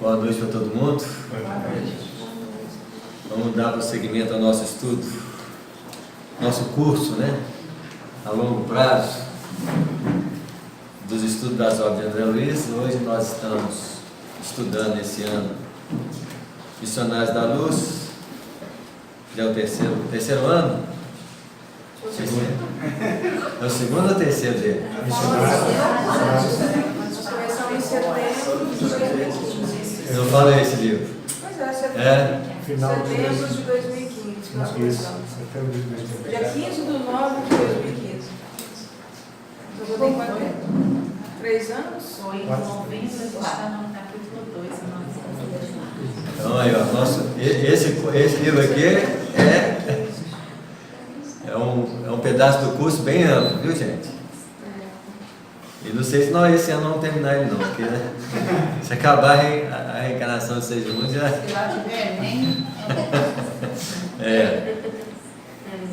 Boa noite para todo mundo. Vamos dar prosseguimento ao nosso estudo, nosso curso, né? A longo prazo, dos estudos das obras de André Luiz. Hoje nós estamos estudando esse ano Missionários da Luz. Já é o terceiro ano? Segundo. É o segundo ou terceiro dele? Não fala esse livro. Pois é, setembro. Final de 2015. Nós começamos. Dia 15 de 9 de 2015. Eu vou ter quanto tempo? 3 anos? Foi em novembro, a gente está no capítulo 2. Então aí, ó, esse livro aqui é um pedaço do curso bem amplo, viu, gente? E não sei se nós esse ano não vamos terminar ele não, porque né, se acabar a reencarnação de Segismundo já... Se lá tiver nem...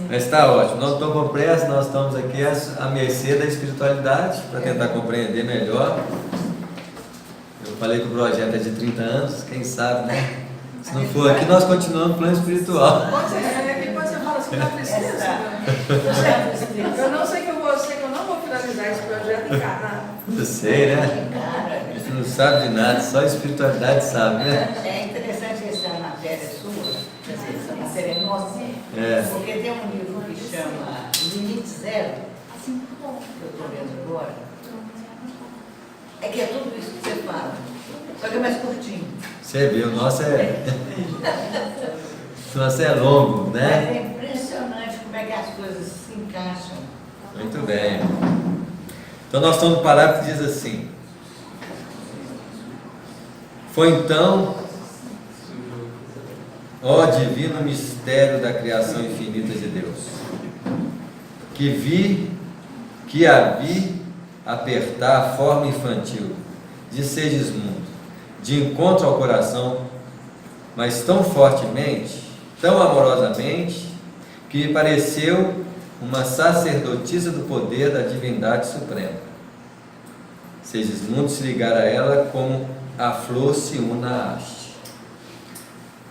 Mas está ótimo, não estou com pressa, nós estamos aqui à mercê da espiritualidade para tentar compreender melhor. Eu falei que o projeto é de 30 anos, quem sabe, né? Se não for aqui, nós continuamos no plano espiritual. Pode ser, depois você fala assim, não precisa. Eu não sei que eu não vou finalizar esse projeto encarnado. Eu sei, né? A gente não sabe de nada, só a espiritualidade sabe, né? É interessante essa matéria sua, essa matéria nossa, porque tem um livro que chama Limite Zero, que eu estou vendo agora, é que é tudo isso que você fala, só que é mais curtinho. Você viu, o nosso é longo, Mas né? é impressionante como é que as coisas se encaixam. Muito bem. Então nós estamos no parágrafo que diz assim: foi então, ó divino mistério da criação infinita de Deus, que a vi apertar a forma infantil de Segismundo, de encontro ao coração, mas tão fortemente, tão amorosamente, que me pareceu uma sacerdotisa do poder da divindade suprema. Segismundo se ligara a ela como a flor se une à haste.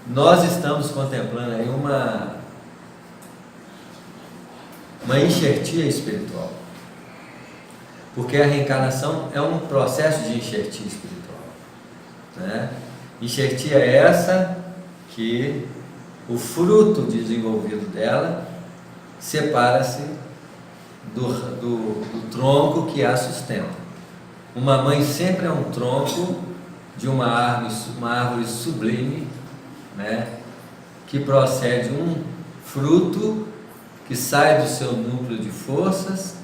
Nós estamos contemplando aí uma enxertia espiritual, porque a reencarnação é um processo de enxertia espiritual, né? Enxertia essa que o fruto desenvolvido dela separa-se do tronco que a sustenta. Uma mãe sempre é um tronco de uma árvore sublime, né, que procede um fruto que sai do seu núcleo de forças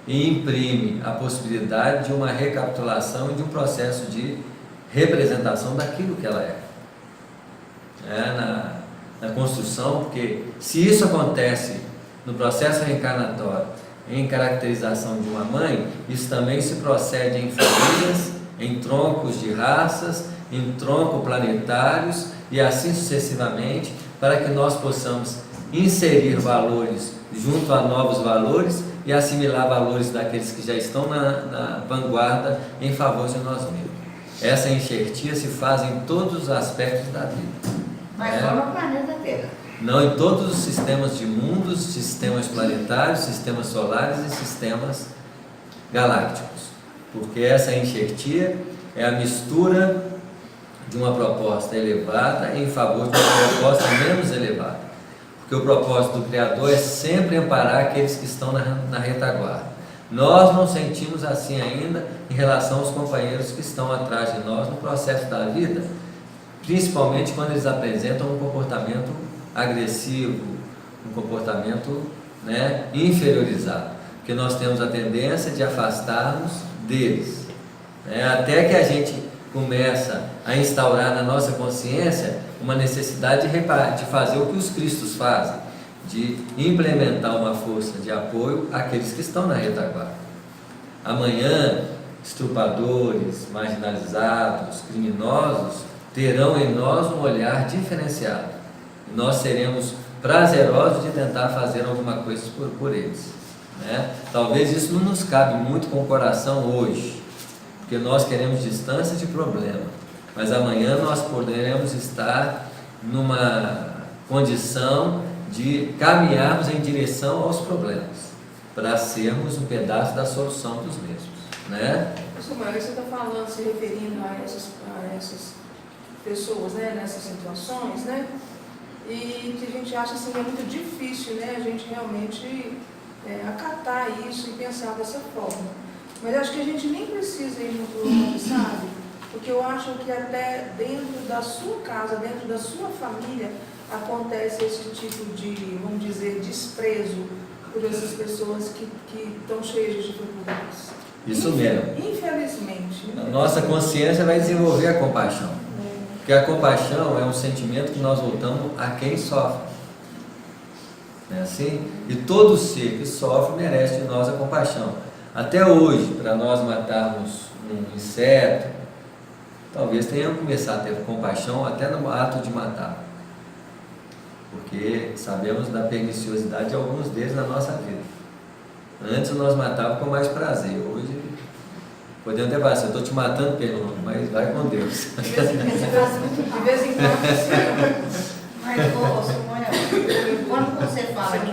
e imprime a possibilidade de uma recapitulação e de um processo de representação daquilo que ela é. Na construção, porque se isso acontece no processo reencarnatório, em caracterização de uma mãe, isso também se procede em famílias, em troncos de raças, em troncos planetários e assim sucessivamente, para que nós possamos inserir valores junto a novos valores e assimilar valores daqueles que já estão na vanguarda em favor de nós mesmos. Essa enxertia se faz em todos os aspectos da vida. Mas só no planeta Terra. Não, em todos os sistemas de mundos, sistemas planetários, sistemas solares e sistemas galácticos. Porque essa enxertia é a mistura de uma proposta elevada em favor de uma proposta menos elevada. Porque o propósito do Criador é sempre amparar aqueles que estão na retaguarda. Nós não sentimos assim ainda em relação aos companheiros que estão atrás de nós no processo da vida, principalmente quando eles apresentam um comportamento agressivo, um comportamento, né, inferiorizado, porque nós temos a tendência de afastar-nos deles, né, até que a gente começa a instaurar na nossa consciência uma necessidade de fazer o que os Cristos fazem, de implementar uma força de apoio àqueles que estão na retaguarda. Amanhã, estrupadores, marginalizados, criminosos terão em nós um olhar diferenciado. Nós seremos prazerosos de tentar fazer alguma coisa por eles, né? Talvez isso não nos cabe muito com o coração hoje, porque nós queremos distância de problema. mas amanhã nós poderemos estar numa condição de caminharmos em direção aos problemas, para sermos um pedaço da solução dos mesmos, né? Professor Mário, você está falando, se referindo a essas pessoas, né, nessas situações, né? E que a gente acha assim, que é muito difícil, né, a gente realmente acatar isso e pensar dessa forma. Mas eu acho que a gente nem precisa ir muito longe, sabe? Porque eu acho que até dentro da sua casa, dentro da sua família, acontece esse tipo de, vamos dizer, desprezo por essas pessoas que estão cheias de dificuldades. Isso mesmo. Infelizmente. A nossa consciência vai desenvolver a compaixão. Porque a compaixão é um sentimento que nós voltamos a quem sofre. Não é assim? E todo ser que sofre merece de nós a compaixão. Até hoje, para nós matarmos um inseto, talvez tenhamos que começar a ter compaixão até no ato de matar. Porque sabemos da perniciosidade de alguns deles na nossa vida. Antes nós matávamos com mais prazer. Hoje podemos até falar assim, eu estou te matando pelo nome, mas vai com Deus. De vez em quando, Mas, Simone, quando você fala que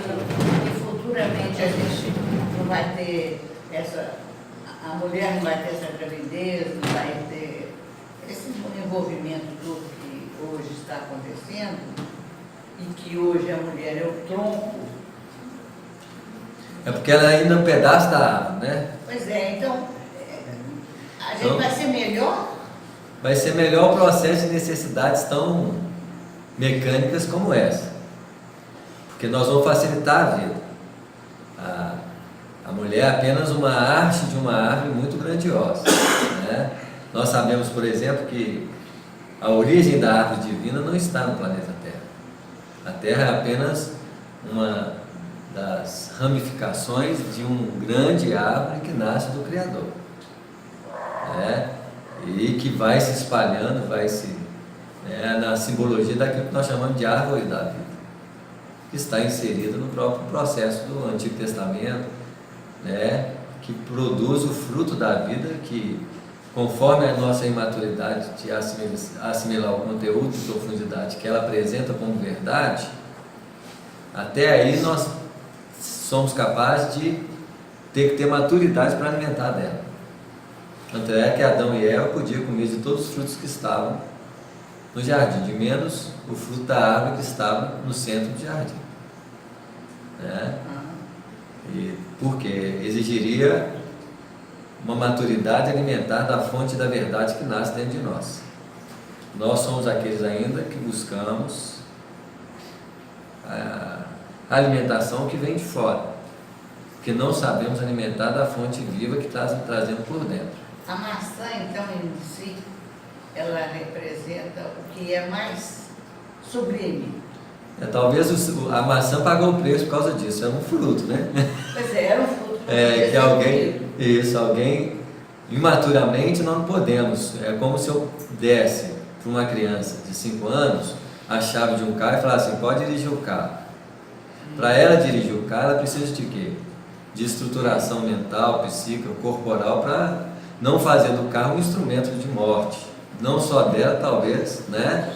futuramente a gente não vai ter a mulher não vai ter essa gravidez, não vai ter esse envolvimento todo que hoje está acontecendo, e que hoje a mulher é o tronco. É porque ela ainda é um pedaço da árvore, né? Pois é, então, a gente vai ser melhor? Vai ser melhor o processo de necessidades tão mecânicas como essa. Porque nós vamos facilitar a vida. A mulher é apenas uma arte de uma árvore muito grandiosa, né? Nós sabemos, por exemplo, que a origem da árvore divina não está no planeta Terra. A Terra é apenas uma das ramificações de um grande árvore que nasce do Criador, né? E que vai se espalhando, na simbologia daquilo que nós chamamos de árvore da vida, que está inserida no próprio processo do Antigo Testamento, né? Que produz o fruto da vida, que conforme a nossa imaturidade de assimilar o conteúdo de profundidade que ela apresenta como verdade, até aí nós somos capazes de ter maturidade para alimentar dela. Tanto é que Adão e Eva podiam comer de todos os frutos que estavam no jardim, de menos o fruto da árvore que estava no centro do jardim, né? E porque exigiria uma maturidade alimentar da fonte da verdade que nasce dentro de nós. Nós somos aqueles ainda que buscamos a alimentação que vem de fora, que não sabemos alimentar da fonte viva que está trazendo por dentro. A maçã, então, em si, ela representa o que é mais sublime. Talvez a maçã pagou o preço por causa disso, é um fruto, né? Pois é, era um fruto. Que alguém, imaturamente não podemos, é como se eu desse para uma criança de 5 anos a chave de um carro e falasse assim, pode dirigir o carro. Para ela dirigir o carro, ela precisa de quê? De estruturação mental, psíquica, corporal, para não fazer do carro um instrumento de morte, não só dela talvez, né?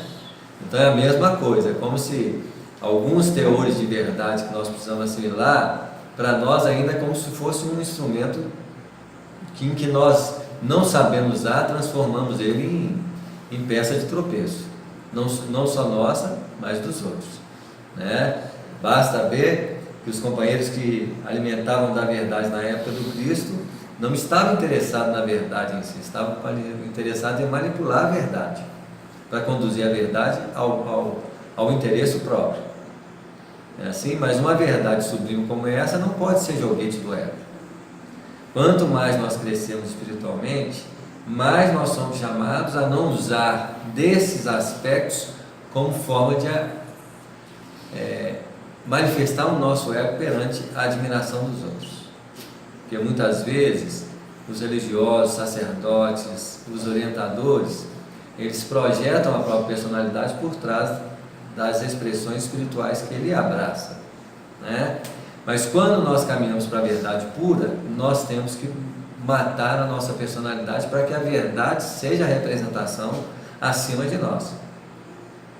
Então é a mesma coisa, é como se alguns teores de verdade que nós precisamos assimilar, para nós ainda é como se fosse um instrumento em que nós não sabemos usar, transformamos ele em peça de tropeço, não só nossa, mas dos outros, né? Basta ver que os companheiros que alimentavam da verdade na época do Cristo não estavam interessados na verdade em si, estavam interessados em manipular a verdade, para conduzir a verdade ao interesse próprio. É assim? Mas uma verdade sublime como essa não pode ser joguete do ego. Quanto mais nós crescemos espiritualmente, mais nós somos chamados a não usar desses aspectos como forma de manifestar o nosso ego perante a admiração dos outros. Porque muitas vezes os religiosos, sacerdotes, os orientadores, eles projetam a própria personalidade por trás das expressões espirituais que ele abraça, né? Mas quando nós caminhamos para a verdade pura, nós temos que matar a nossa personalidade para que a verdade seja a representação acima de nós.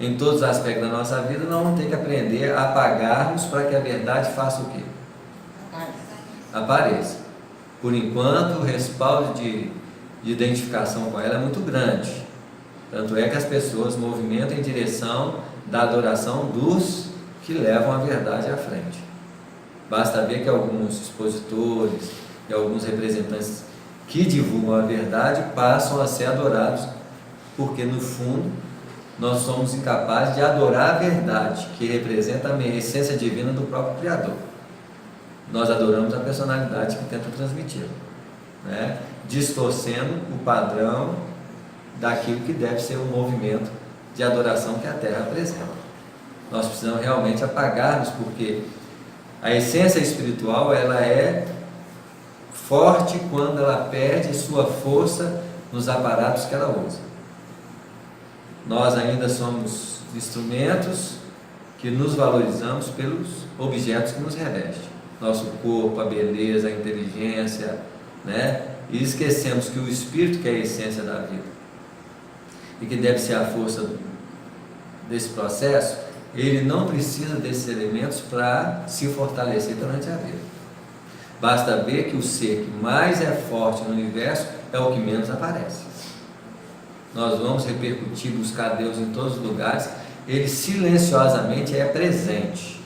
Em todos os aspectos da nossa vida, nós vamos ter que aprender a apagar-nos para que a verdade faça o quê? Apareça. Por enquanto, o respaldo de identificação com ela é muito grande. Tanto é que as pessoas movimentam em direção da adoração dos que levam a verdade à frente. Basta ver que alguns expositores e alguns representantes que divulgam a verdade passam a ser adorados, porque no fundo nós somos incapazes de adorar a verdade, que representa a essência divina do próprio Criador. Nós adoramos a personalidade que tenta transmitir, né? Distorcendo o padrão daquilo que deve ser o movimento de adoração que a Terra apresenta. Nós precisamos realmente apagar-nos, porque a essência espiritual ela é forte quando ela perde sua força nos aparatos que ela usa. Nós ainda somos instrumentos que nos valorizamos pelos objetos que nos revestem. Nosso corpo, a beleza, a inteligência, né? E esquecemos que o Espírito, que é a essência da vida, e que deve ser a força desse processo, ele não precisa desses elementos para se fortalecer durante a vida. Basta ver que o ser que mais é forte no universo é o que menos aparece. Nós vamos repercutir, buscar Deus em todos os lugares, ele silenciosamente é presente.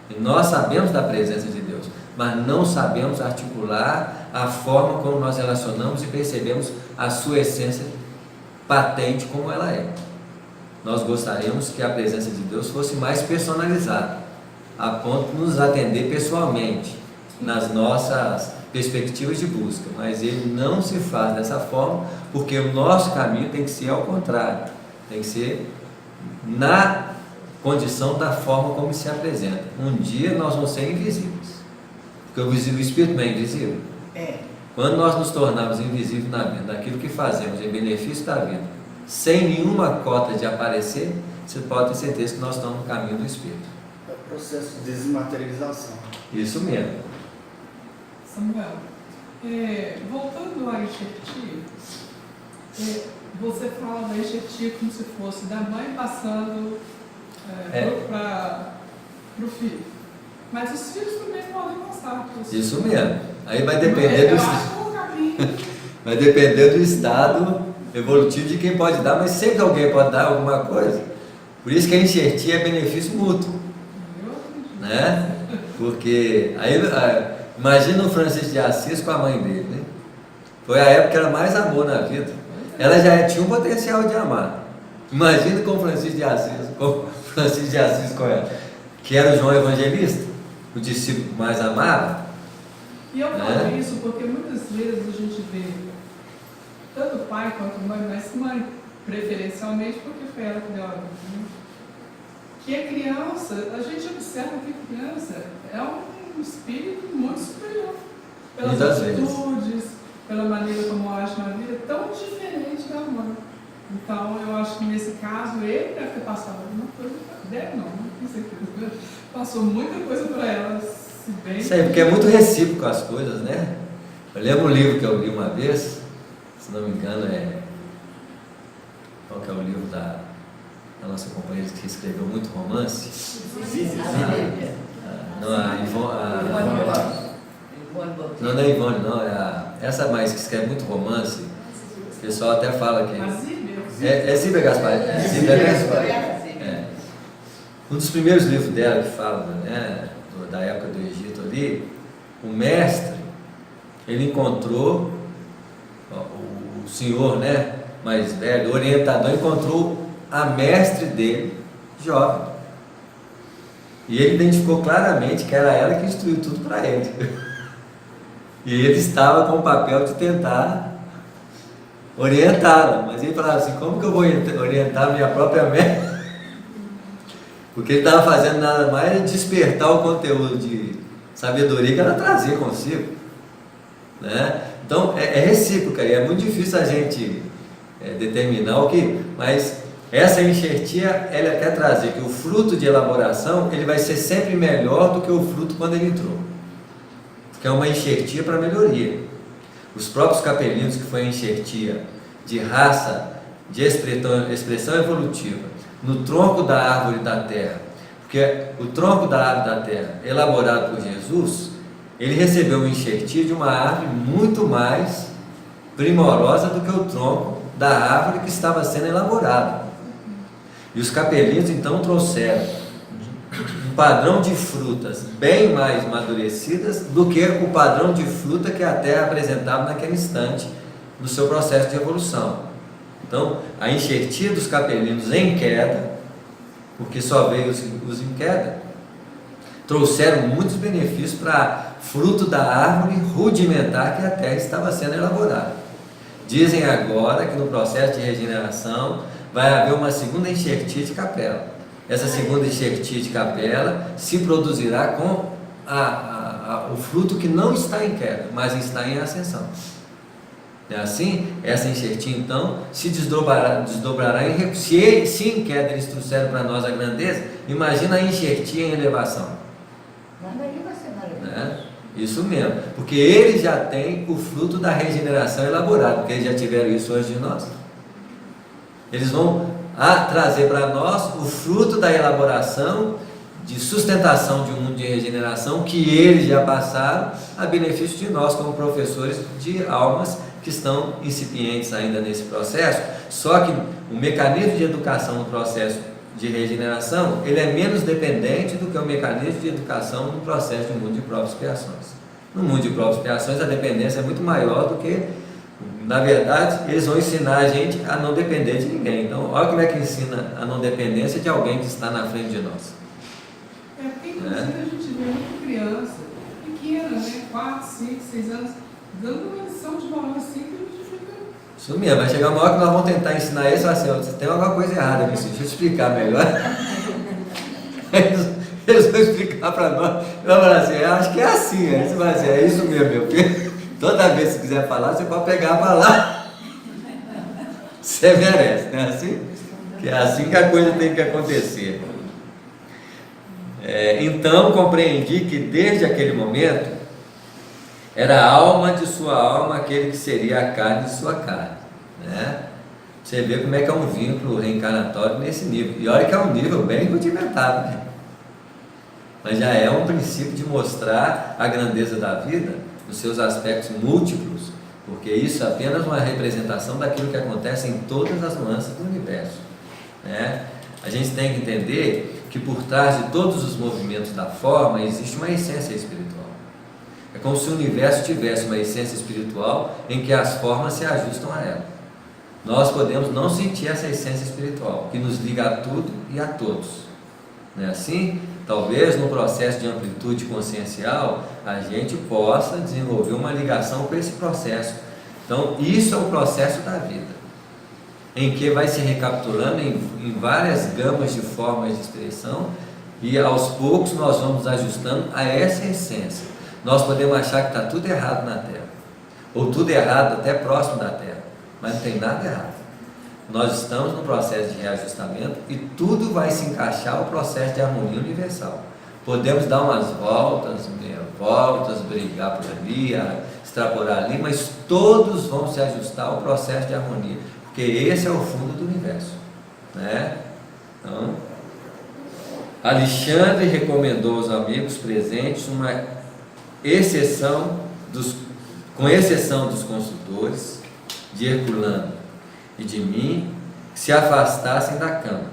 E nós sabemos da presença de Deus, mas não sabemos articular a forma como nós relacionamos e percebemos a sua essência patente como ela é. Nós gostaríamos que a presença de Deus fosse mais personalizada, a ponto de nos atender pessoalmente, nas nossas perspectivas de busca, mas ele não se faz dessa forma, porque o nosso caminho tem que ser ao contrário, tem que ser na condição da forma como se apresenta. Um dia nós vamos ser invisíveis, porque o Espírito não é invisível. Quando nós nos tornarmos invisíveis na vida, daquilo que fazemos em benefício da vida, sem nenhuma cota de aparecer, você pode ter certeza que nós estamos no caminho do Espírito. É o processo de desmaterialização. Isso mesmo. Samuel, voltando à enxertia, você fala da enxertia como se fosse da mãe passando para o filho. Mas os filhos também podem passar. Isso mesmo. Aí vai depender do vai depender do estado evolutivo de quem pode dar, mas sempre alguém pode dar alguma coisa. Por isso que a enxertia é benefício mútuo, né? Porque aí imagina o Francisco de Assis com a mãe dele, né? Foi a época que era mais amor na vida. Ela já tinha um potencial de amar. Imagina com o Francisco de Assis, com ela, que era o João Evangelista, o discípulo mais amado. E eu falo isso porque muitas vezes a gente vê tanto pai quanto mãe, mas mãe preferencialmente porque foi ela que deu a vida, né? Que a criança, a gente observa que a criança é um espírito muito superior, pelas atitudes, pela maneira como age na vida, tão diferente da mãe. Então eu acho que nesse caso ele deve ter passado alguma coisa, deve não tenho certeza, passou muita coisa para ela, se bem... Isso aí, porque é muito recíproco as coisas, né? Eu lembro um livro que eu li uma vez, se não me engano qual que é o livro da nossa companheira que escreveu muito romance? Não, a Ivone. Não é Ivone, não, essa mais que escreve muito romance. O pessoal até fala que é Zíbia Gaspar. Um dos primeiros livros dela que fala, né, da época do Egito ali, o mestre, ele encontrou o senhor, né, mais velho, o orientador, encontrou a mestre dele, jovem. E ele identificou claramente que era ela que instruiu tudo para ele. E ele estava com o papel de tentar orientá-la. Mas ele falava assim, como que eu vou orientar minha própria mestre? Porque ele estava fazendo nada mais despertar o conteúdo de sabedoria que ela trazia consigo, né? Então é recíproca e é muito difícil a gente determinar o que, mas essa enxertia, ela quer trazer que o fruto de elaboração, ele vai ser sempre melhor do que o fruto quando ele entrou, que é uma enxertia para melhoria. Os próprios capelinos, que foi a enxertia de raça de expressão evolutiva no tronco da árvore da terra, porque o tronco da árvore da terra, elaborado por Jesus, ele recebeu um enxertia de uma árvore muito mais primorosa do que o tronco da árvore que estava sendo elaborado. E os capelinhos então trouxeram um padrão de frutas bem mais amadurecidas do que o padrão de fruta que a terra apresentava naquele instante no seu processo de evolução. Então, a enxertia dos capelinhos em queda, porque só veio os em queda, trouxeram muitos benefícios para fruto da árvore rudimentar que a terra estava sendo elaborada. Dizem agora que no processo de regeneração vai haver uma segunda enxertia de capela. Essa segunda enxertia de capela se produzirá com o fruto que não está em queda, mas está em ascensão. É assim? Essa enxertia então se desdobrará em, se em queda eles trouxeram para nós a grandeza, imagina a enxertia em elevação. Mas daí vai ser maravilhoso. Isso mesmo, porque eles já têm o fruto da regeneração elaborado, porque eles já tiveram isso antes de nós. Eles vão trazer para nós o fruto da elaboração, de sustentação de um mundo de regeneração, que eles já passaram a benefício de nós como professores de almas que estão incipientes ainda nesse processo. Só que o mecanismo de educação no processo de regeneração, ele é menos dependente do que o mecanismo de educação no processo de mundo de provas e expiações. No mundo de provas e expiações, a dependência é muito maior do que, na verdade, eles vão ensinar a gente a não depender de ninguém. Então, olha como é que ensina a não dependência de alguém que está na frente de nós. Porque inclusive a gente vê muita criança pequena, né? 4, 5, 6 anos, dando uma lição de valor assim que a gente fica. Isso mesmo, vai chegar uma hora que nós vamos tentar ensinar isso assim, você tem alguma coisa errada nisso, deixa eu explicar melhor. Eles vão explicar para nós, vão falar assim, eu acho que é assim, você vai dizer, é isso mesmo, meu filho. Toda vez que você quiser falar, você pode pegar para lá. Você merece, não é assim? Que é assim que a coisa tem que acontecer. Então compreendi que desde aquele momento era a alma de sua alma aquele que seria a carne de sua carne, né? Você vê como é que é um vínculo reencarnatório nesse nível, e olha que é um nível bem rudimentar, né? Mas já é um princípio de mostrar a grandeza da vida nos seus aspectos múltiplos, porque isso é apenas uma representação daquilo que acontece em todas as nuances do universo, né? A gente tem que entender que por trás de todos os movimentos da forma existe uma essência espiritual. É como se o universo tivesse uma essência espiritual em que as formas se ajustam a ela. Nós podemos não sentir essa essência espiritual, que nos liga a tudo e a todos. Não é assim? Talvez no processo de amplitude consciencial a gente possa desenvolver uma ligação com esse processo. Então, isso é o processo da vida, em que vai se recapitulando em várias gamas de formas de expressão, e aos poucos nós vamos ajustando a essa essência. Nós podemos achar que está tudo errado na Terra, ou tudo errado até próximo da Terra, mas não tem nada errado. Nós estamos no processo de reajustamento e tudo vai se encaixar ao processo de harmonia universal. Podemos dar umas voltas, meia voltas, brigar por ali, extrapolar ali, mas todos vão se ajustar ao processo de harmonia, porque esse é o fundo do universo, né? Então, Alexandre recomendou aos amigos presentes uma exceção com exceção dos consultores, de Herculano e de mim, que se afastassem da cama,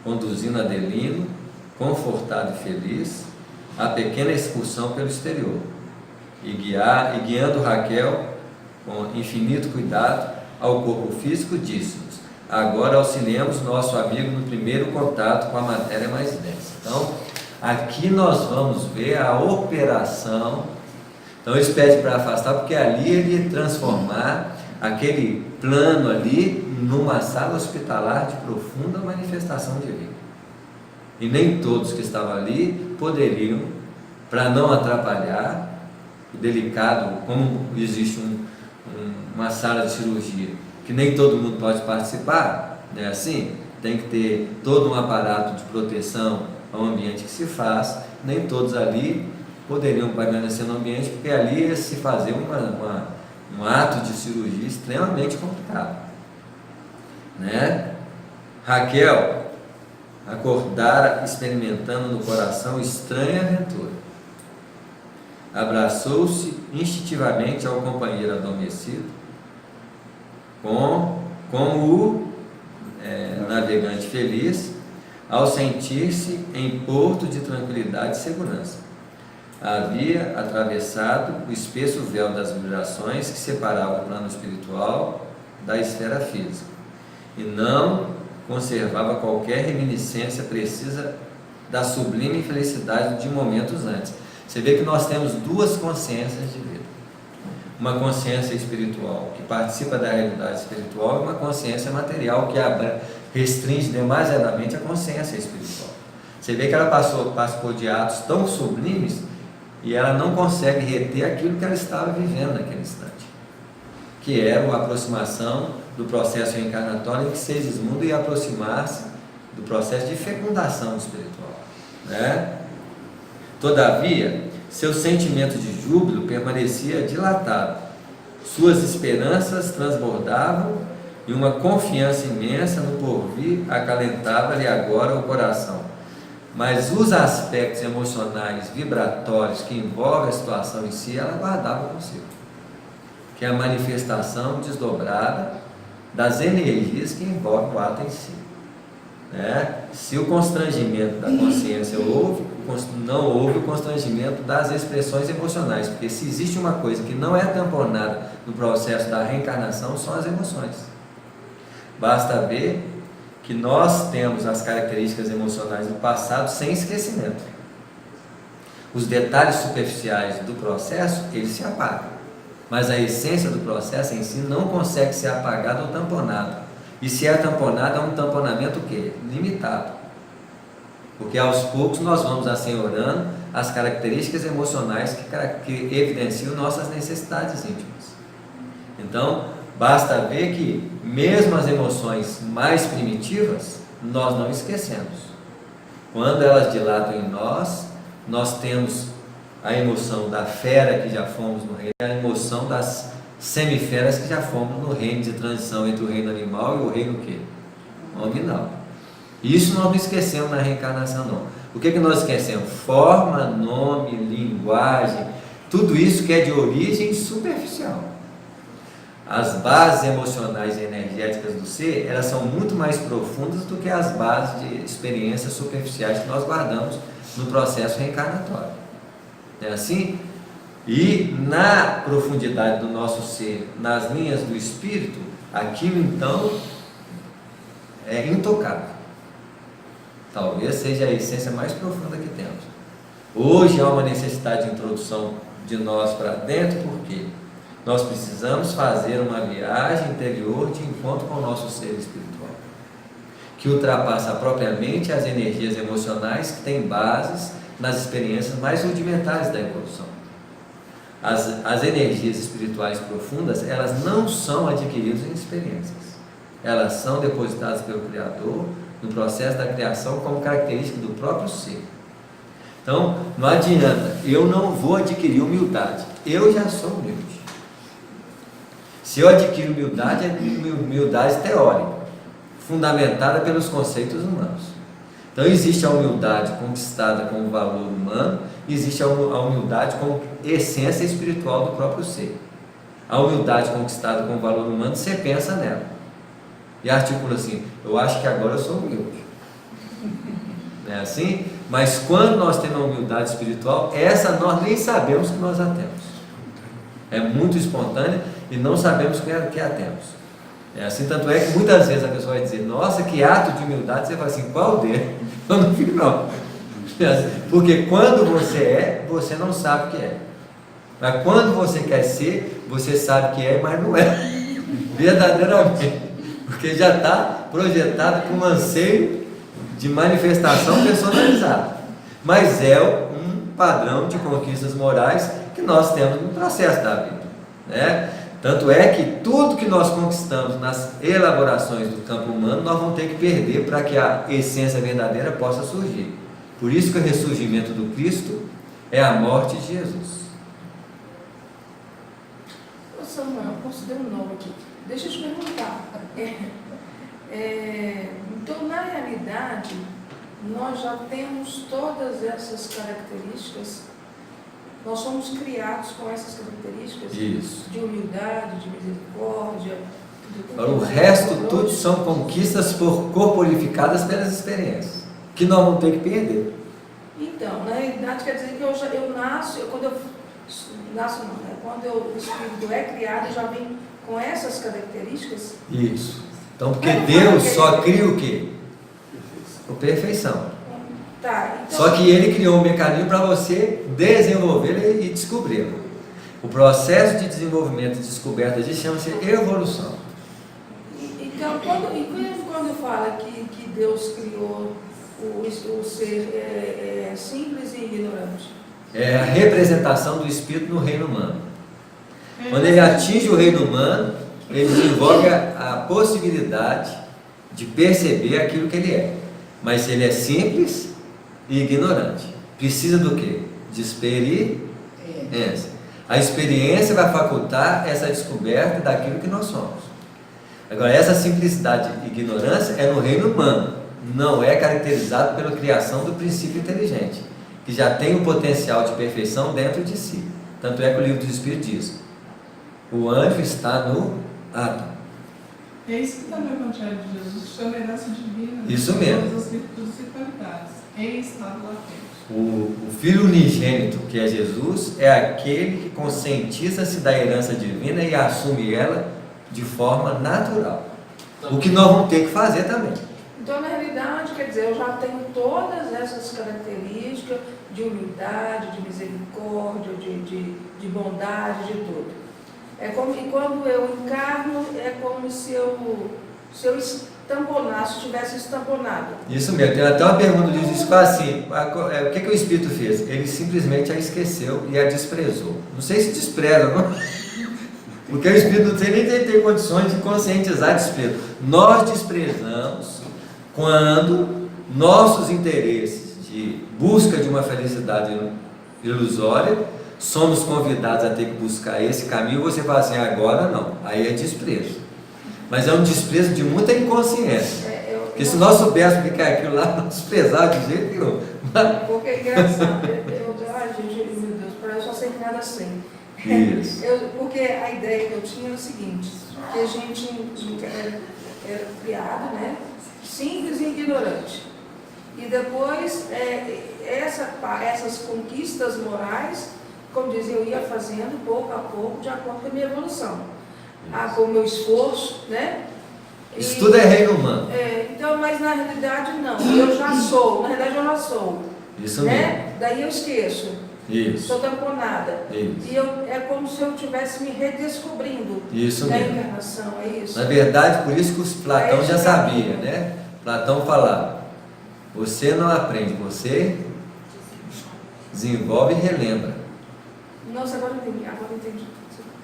conduzindo Adelino, confortado e feliz, a pequena excursão pelo exterior, e guiando Raquel com infinito cuidado ao corpo físico, disse-nos: agora auxiliemos nosso amigo no primeiro contato com a matéria mais densa. Então, aqui nós vamos ver a operação. Então eles pedem para afastar, porque ali ele ia transformar aquele plano ali numa sala hospitalar de profunda manifestação divina. E nem todos que estavam ali poderiam, para não atrapalhar o delicado, como existe uma sala de cirurgia, que nem todo mundo pode participar, né? Assim, tem que ter todo um aparato de proteção ao ambiente que se faz, nem todos ali poderiam permanecer no ambiente, porque ali ia se fazer um ato de cirurgia extremamente complicado. né? Raquel acordara experimentando no coração estranha aventura. Abraçou-se instintivamente ao companheiro adormecido, como o navegante feliz, ao sentir-se em porto de tranquilidade e segurança. Havia atravessado o espesso véu das vibrações que separava o plano espiritual da esfera física, e não conservava qualquer reminiscência precisa da sublime felicidade de momentos antes. Você vê que nós temos duas consciências de vida. Uma consciência espiritual, que participa da realidade espiritual, e uma consciência material, que restringe demasiadamente a consciência espiritual. Você vê que ela passou de atos tão sublimes e ela não consegue reter aquilo que ela estava vivendo naquele instante, que era a aproximação do processo reencarnatório em que Segismundo ia aproximar-se do processo de fecundação espiritual, né? Todavia, seu sentimento de júbilo permanecia dilatado, suas esperanças transbordavam e uma confiança imensa no porvir acalentava-lhe agora o coração. Mas os aspectos emocionais vibratórios que envolvem a situação em si, ela guardava consigo, que é a manifestação desdobrada das energias que envolvem o ato em si, né? Se o constrangimento da consciência não houve o constrangimento das expressões emocionais, porque se existe uma coisa que não é tamponada no processo da reencarnação, são as emoções. Basta ver que nós temos as características emocionais do passado sem esquecimento. Os detalhes superficiais do processo, eles se apagam, mas a essência do processo em si não consegue ser apagada ou tamponada. E se é tamponada, é um tamponamento o quê? Limitado. Porque aos poucos nós vamos assenhorando as características emocionais que evidenciam nossas necessidades íntimas. Então, basta ver que mesmo as emoções mais primitivas, nós não esquecemos. Quando elas dilatam em nós, nós temos a emoção da fera que já fomos no reino, a emoção das semiferas que já fomos no reino de transição entre o reino animal e o reino quê? Nominal. Isso nós não esquecemos na reencarnação, não. O que nós esquecemos? Forma, nome, linguagem, tudo isso que é de origem superficial. As bases emocionais e energéticas do ser, elas são muito mais profundas do que as bases de experiências superficiais que nós guardamos no processo reencarnatório. Não é assim? E na profundidade do nosso ser, nas linhas do espírito, aquilo então é intocável. Talvez seja a essência mais profunda que temos. Hoje há uma necessidade de introdução de nós para dentro, porque nós precisamos fazer uma viagem interior de encontro com o nosso ser espiritual, que ultrapassa propriamente as energias emocionais que têm bases nas experiências mais rudimentares da evolução. As energias espirituais profundas, elas não são adquiridas em experiências. Elas são depositadas pelo Criador no processo da criação como característica do próprio ser. Então, não adianta, eu não vou adquirir humildade, eu já sou humilde. Se eu adquiro humildade, é humildade teórica, fundamentada pelos conceitos humanos. Então, existe a humildade conquistada como valor humano, existe a humildade como essência espiritual do próprio ser. A humildade conquistada como valor humano, você pensa nela e articula assim: eu acho que agora eu sou humilde. Não é assim? Mas quando nós temos a humildade espiritual, essa nós nem sabemos que nós a temos. É muito espontânea e não sabemos que a temos. É assim, tanto é que muitas vezes a pessoa vai dizer: nossa, que ato de humildade. Você fala assim: qual dele? Eu não fico não. Porque quando você é, você não sabe o que é. Mas quando você quer ser, você sabe que é, mas não é. Verdadeiramente. Porque já está projetado com um anseio de manifestação personalizada. Mas é um padrão de conquistas morais que nós temos no processo da vida, né? Tanto é que tudo que nós conquistamos nas elaborações do campo humano, nós vamos ter que perder para que a essência verdadeira possa surgir. Por isso que o ressurgimento do Cristo é a morte de Jesus. Ô Samuel, considero um nome aqui. Deixa eu te perguntar. realidade, nós já temos todas essas características, nós somos criados com essas características Isso. de humildade, de misericórdia. Agora, o resto tudo são conquistas corporificadas pelas experiências, que nós vamos ter que perder. Então, na realidade, quer dizer que eu nasço, quando eu nasço não, né? Quando o espírito é criado, já vem com essas características. Isso. Então, porque Deus só cria o quê? A perfeição. Tá, então, Só que Ele criou um mecanismo para você desenvolvê-la e descobri-la. O processo de desenvolvimento e descoberta disso chama-se evolução. Então, quando fala que Deus criou o ser simples e ignorante? É a representação do espírito no reino humano. Quando ele atinge o reino humano, ele desenvolve a possibilidade de perceber aquilo que ele é. Mas ele é simples e ignorante. Precisa do quê? De experiência. A experiência vai facultar essa descoberta daquilo que nós somos. Agora, essa simplicidade e ignorância é no reino humano, não é caracterizado pela criação do princípio inteligente, que já tem um potencial de perfeição dentro de si. Tanto é que o livro dos Espíritos diz: o anjo está no átomo. É isso que está no Evangelho de Jesus, chama herança divina. Isso mesmo. Todas as virtudes e qualidades, em estado latente. O Filho unigênito, que é Jesus, é aquele que conscientiza-se da herança divina e assume ela de forma natural. O que nós vamos ter que fazer também. Então, na realidade, quer dizer, eu já tenho todas essas características de humildade, de misericórdia, de bondade, de tudo. E quando eu encarno, é como se eu estamponasse, tivesse estamponado. Isso mesmo. Tem até uma pergunta do Jesus que fala assim: o que o Espírito fez? Ele simplesmente a esqueceu e a desprezou. Não sei se despreza, não? Porque o Espírito não tem condições de conscientizar desprezo. Nós desprezamos quando nossos interesses de busca de uma felicidade ilusória, somos convidados a ter que buscar esse caminho, você fala assim: agora não. Aí é desprezo. Mas é um desprezo de muita inconsciência. Porque se nós soubéssemos o que é aquilo lá, não desprezava de jeito nenhum. Porque é engraçado. Ai, gente, meu Deus, para eu só sei nada assim. Isso. Porque a ideia que eu tinha era o seguinte, que a gente era criado, né, simples e ignorante. E depois, essas conquistas morais, como dizia, eu ia fazendo pouco a pouco, de acordo com a minha evolução. Com o meu esforço, né? Isso tudo é reino humano. Então, mas na realidade não, eu já sou, na realidade eu já sou. Isso né? mesmo. Daí eu esqueço. Isso. Sou tamponada. Isso. E é como se eu estivesse me redescobrindo Isso da mesmo. encarnação, é isso? Na verdade, por isso que Platão já sabia, né? Platão falava: você não aprende, você desenvolve e relembra. Nossa, agora eu entendi.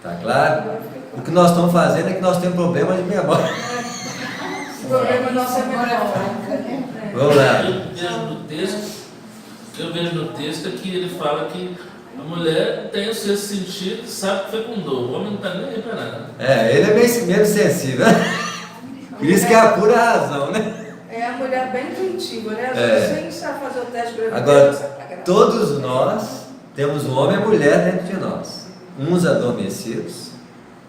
Tá claro? Agora fica O que nós estamos fazendo é que nós temos problema de memória. O problema nosso é menor. Vamos lá. Eu vejo no texto que ele fala que a mulher tem o seu sentido, sabe que fecundou. O homem não está nem aí para nada. Ele é bem menos sensível. Por isso que é a pura razão, né? É a mulher bem intuitiva, né? Sem saber fazer o teste para Agora, todos nós temos um homem e mulher dentro de nós. Uns adormecidos,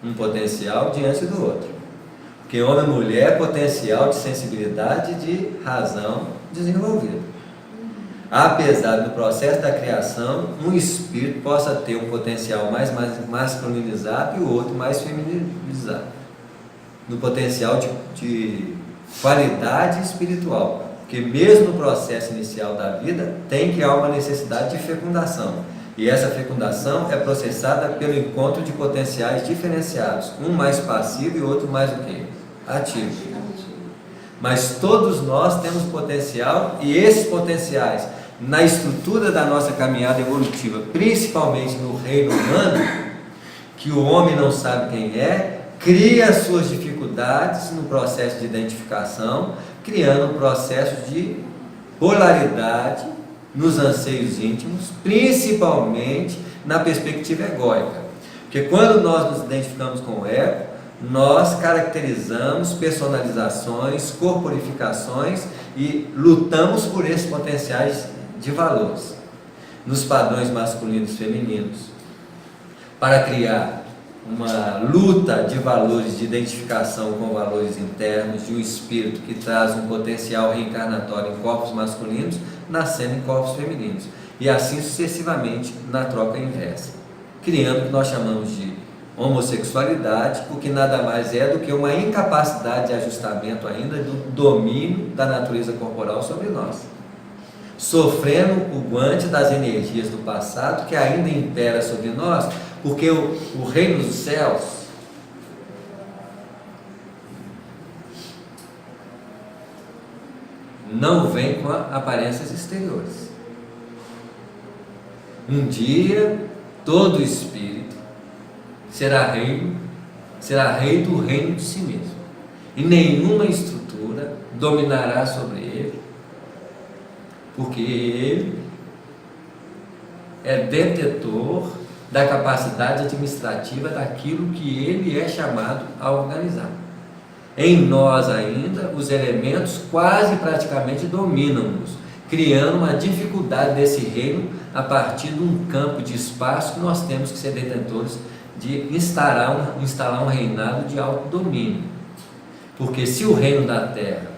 um potencial diante do outro. Porque homem e mulher é potencial de sensibilidade e de razão desenvolvida. Apesar do processo da criação, um espírito possa ter um potencial mais masculinizado e o outro mais feminilizado. No potencial de qualidade espiritual. Porque mesmo no processo inicial da vida, tem que haver uma necessidade de fecundação. E essa fecundação é processada pelo encontro de potenciais diferenciados. Um mais passivo e outro mais o quê? Ativo. Mas todos nós temos potencial, e esses potenciais, na estrutura da nossa caminhada evolutiva, principalmente no reino humano, que o homem não sabe quem é, cria suas dificuldades no processo de identificação, criando um processo de polaridade nos anseios íntimos, principalmente na perspectiva egóica. Porque quando nós nos identificamos com o ego, nós caracterizamos personalizações, corporificações e lutamos por esses potenciais de valores nos padrões masculinos e femininos, para criar uma luta de valores de identificação com valores internos de um espírito que traz um potencial reencarnatório em corpos masculinos, nascendo em corpos femininos, e assim sucessivamente na troca inversa, criando o que nós chamamos de homossexualidade, o que nada mais é do que uma incapacidade de ajustamento ainda do domínio da natureza corporal sobre nós, sofrendo o guante das energias do passado que ainda impera sobre nós, porque o reino dos céus não vem com aparências exteriores. Um dia todo espírito será rei do reino de si mesmo, e nenhuma estrutura dominará sobre ele, porque ele é detetor da capacidade administrativa daquilo que ele é chamado a organizar. Em nós ainda, os elementos quase praticamente dominam-nos, criando uma dificuldade desse reino a partir de um campo de espaço que nós temos que ser detentores de instalar um reinado de autodomínio. Porque se o reino da terra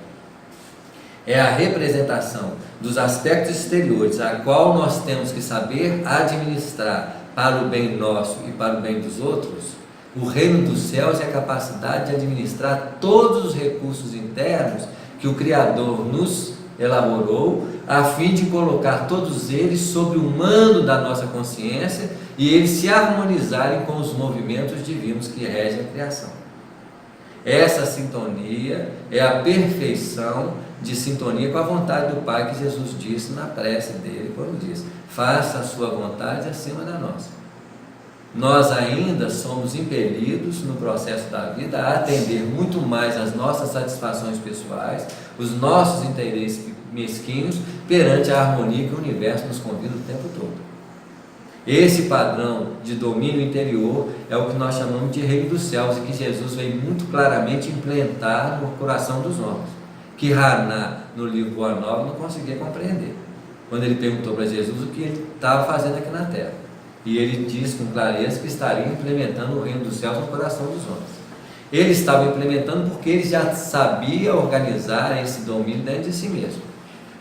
é a representação dos aspectos exteriores, a qual nós temos que saber administrar para o bem nosso e para o bem dos outros, o reino dos céus é a capacidade de administrar todos os recursos internos que o Criador nos elaborou, a fim de colocar todos eles sob o mando da nossa consciência e eles se harmonizarem com os movimentos divinos que regem a criação. Essa sintonia é a perfeição de sintonia com a vontade do Pai, que Jesus disse na prece dele, quando disse: faça a sua vontade acima da nossa. Nós ainda somos impelidos no processo da vida a atender muito mais às nossas satisfações pessoais, os nossos interesses mesquinhos, perante a harmonia que o universo nos convida o tempo todo. Esse padrão de domínio interior é o que nós chamamos de reino dos céus, e que Jesus veio muito claramente implantar no coração dos homens, que Haná, no livro Boa Nova, não conseguia compreender, quando ele perguntou para Jesus o que ele estava fazendo aqui na terra. E ele diz com clareza que estaria implementando o reino dos céus no coração dos homens. Ele estava implementando porque ele já sabia organizar esse domínio dentro de si mesmo.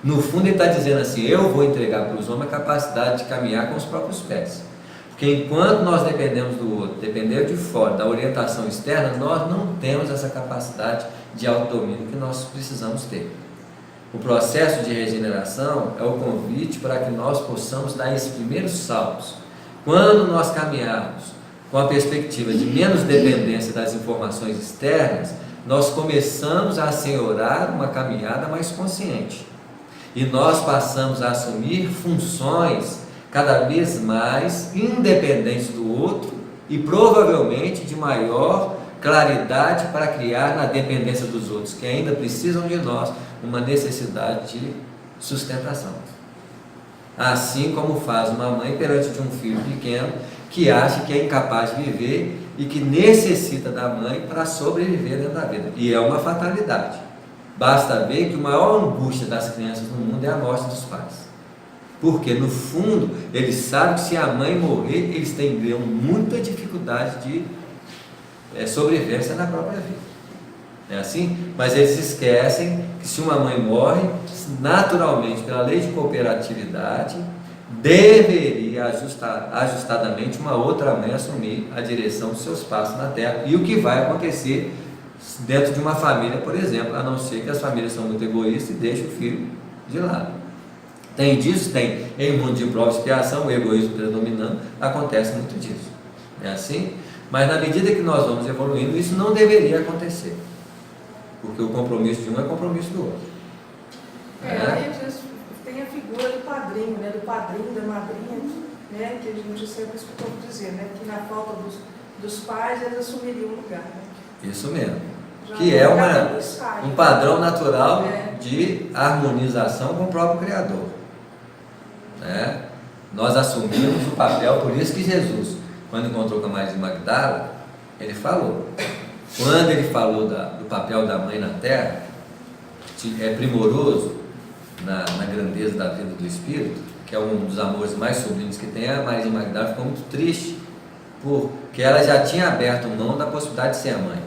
No fundo, ele está dizendo assim: eu vou entregar para os homens a capacidade de caminhar com os próprios pés. Porque enquanto nós dependemos do outro, dependemos de fora, da orientação externa, nós não temos essa capacidade de autodomínio que nós precisamos ter. O processo de regeneração é o convite para que nós possamos dar esses primeiros saltos. Quando nós caminharmos com a perspectiva de menos dependência das informações externas, nós começamos a assenhorar uma caminhada mais consciente. E nós passamos a assumir funções cada vez mais independentes do outro e provavelmente de maior claridade para criar na dependência dos outros, que ainda precisam de nós, uma necessidade de sustentação. Assim como faz uma mãe perante de um filho pequeno que acha que é incapaz de viver e que necessita da mãe para sobreviver dentro da vida. E é uma fatalidade. Basta ver que a maior angústia das crianças no mundo é a morte dos pais. Porque no fundo eles sabem que se a mãe morrer, eles teriam muita dificuldade de sobrevivência na própria vida. É assim? Mas eles esquecem que se uma mãe morre, naturalmente, pela lei de cooperatividade, deveria ajustadamente uma outra mãe assumir a direção dos seus passos na terra. E o que vai acontecer dentro de uma família, por exemplo, a não ser que as famílias são muito egoístas e deixam o filho de lado. Tem disso? Tem. Em mundo de prova e expiação, o egoísmo predominando, acontece muito disso. É assim? Mas na medida que nós vamos evoluindo, isso não deveria acontecer. Porque o compromisso de um é compromisso do outro. Aí tem a figura do padrinho, né? Do padrinho, da madrinha, né? Que a gente sempre escutou dizer, né? Que na falta dos pais, eles assumiriam o lugar, né? Isso mesmo. Já Que é um um padrão natural de harmonização com o próprio Criador. Né? Nós assumimos o papel, por isso que Jesus, quando encontrou com a Maria de Magdala, ele falou: quando ele falou do papel da mãe na terra, é primoroso na grandeza da vida do Espírito, que é um dos amores mais sublimes que tem. A Maria Magdalena ficou muito triste, porque ela já tinha aberto mão da possibilidade de ser a mãe.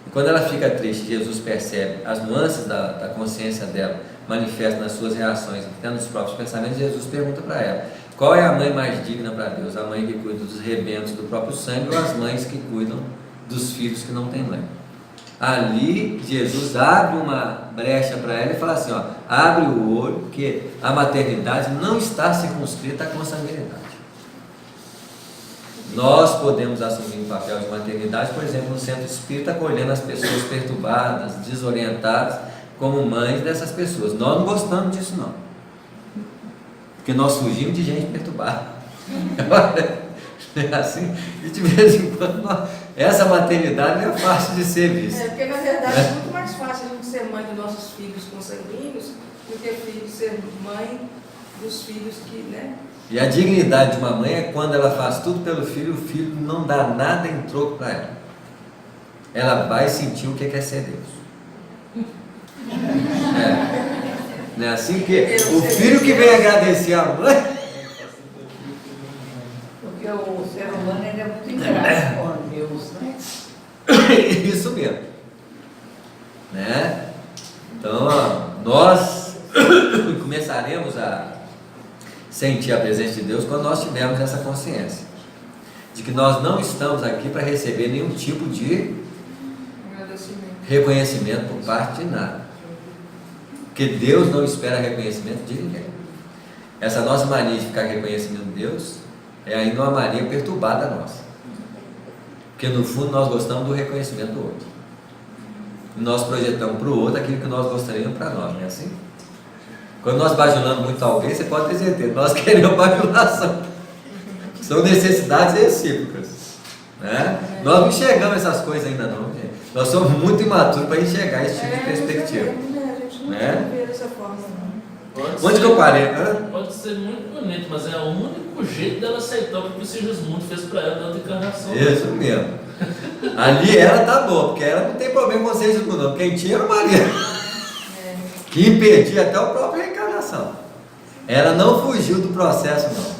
E quando ela fica triste, Jesus percebe as nuances da consciência dela, manifesta nas suas reações, até nos próprios pensamentos. Jesus pergunta para ela: qual é a mãe mais digna para Deus? A mãe que cuida dos rebentos do próprio sangue, ou as mães que cuidam dos filhos que não têm mãe? Ali Jesus abre uma brecha para ela e fala assim, ó, abre o olho, porque a maternidade não está circunscrita à consanguinidade. Nós podemos assumir o papel de maternidade, por exemplo, no centro espírita, acolhendo as pessoas perturbadas, desorientadas, como mães dessas pessoas. Nós não gostamos disso, não, porque nós fugimos de gente perturbada. É assim, e de vez em quando essa maternidade não é fácil de ser vista. Porque na verdade é muito mais fácil a gente ser mãe dos nossos filhos consanguíneos do que ser mãe dos filhos que, né? E a dignidade de uma mãe é quando ela faz tudo pelo filho, o filho não dá nada em troco para ela. Ela vai sentir o que é ser Deus. Não é assim que o filho que vem agradecer a mãe. Porque o ser humano ele é muito ingrato com Deus, né? Isso mesmo. Né? Então, nós começaremos a sentir a presença de Deus quando nós tivermos essa consciência de que nós não estamos aqui para receber nenhum tipo de reconhecimento por parte de nada, porque Deus não espera reconhecimento de ninguém. Essa nossa mania de ficar reconhecendo Deus é ainda uma mania perturbada nossa, porque no fundo nós gostamos do reconhecimento do outro e nós projetamos para o outro aquilo que nós gostaríamos para nós, não é assim? Quando nós bajulamos muito alguém, você pode ter certeza, nós queremos bajulação. São necessidades recíprocas, né? Nós não enxergamos essas coisas ainda não, gente. Nós somos muito imaturos para enxergar esse tipo de perspectiva. A gente não vê dessa forma, não. Onde que eu parei? Pode ser muito bonito, mas é o único jeito dela aceitar o que o Sigismundo fez para ela na outra encarnação. Isso mesmo. Ali ela tá boa, porque ela não tem problema com vocês não. Quem tinha era Maria, que impedia até a própria reencarnação. Ela não fugiu do processo, não.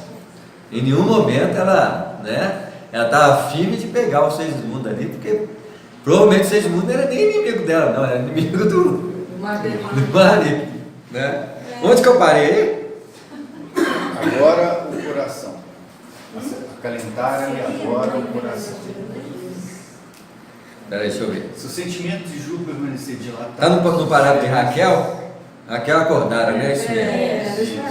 Em nenhum momento ela, né, ela estava firme de pegar o Sigismundo ali, porque provavelmente o Sigismundo não era nem inimigo dela, não, era inimigo do marido, né? Onde que eu parei? Agora o coração. Acalentar e agora o coração. Peraí, deixa eu ver. Se o sentimento de Ju permanecer dilatado. Está no parágrafo de Raquel? Raquel acordara, né? Isso mesmo.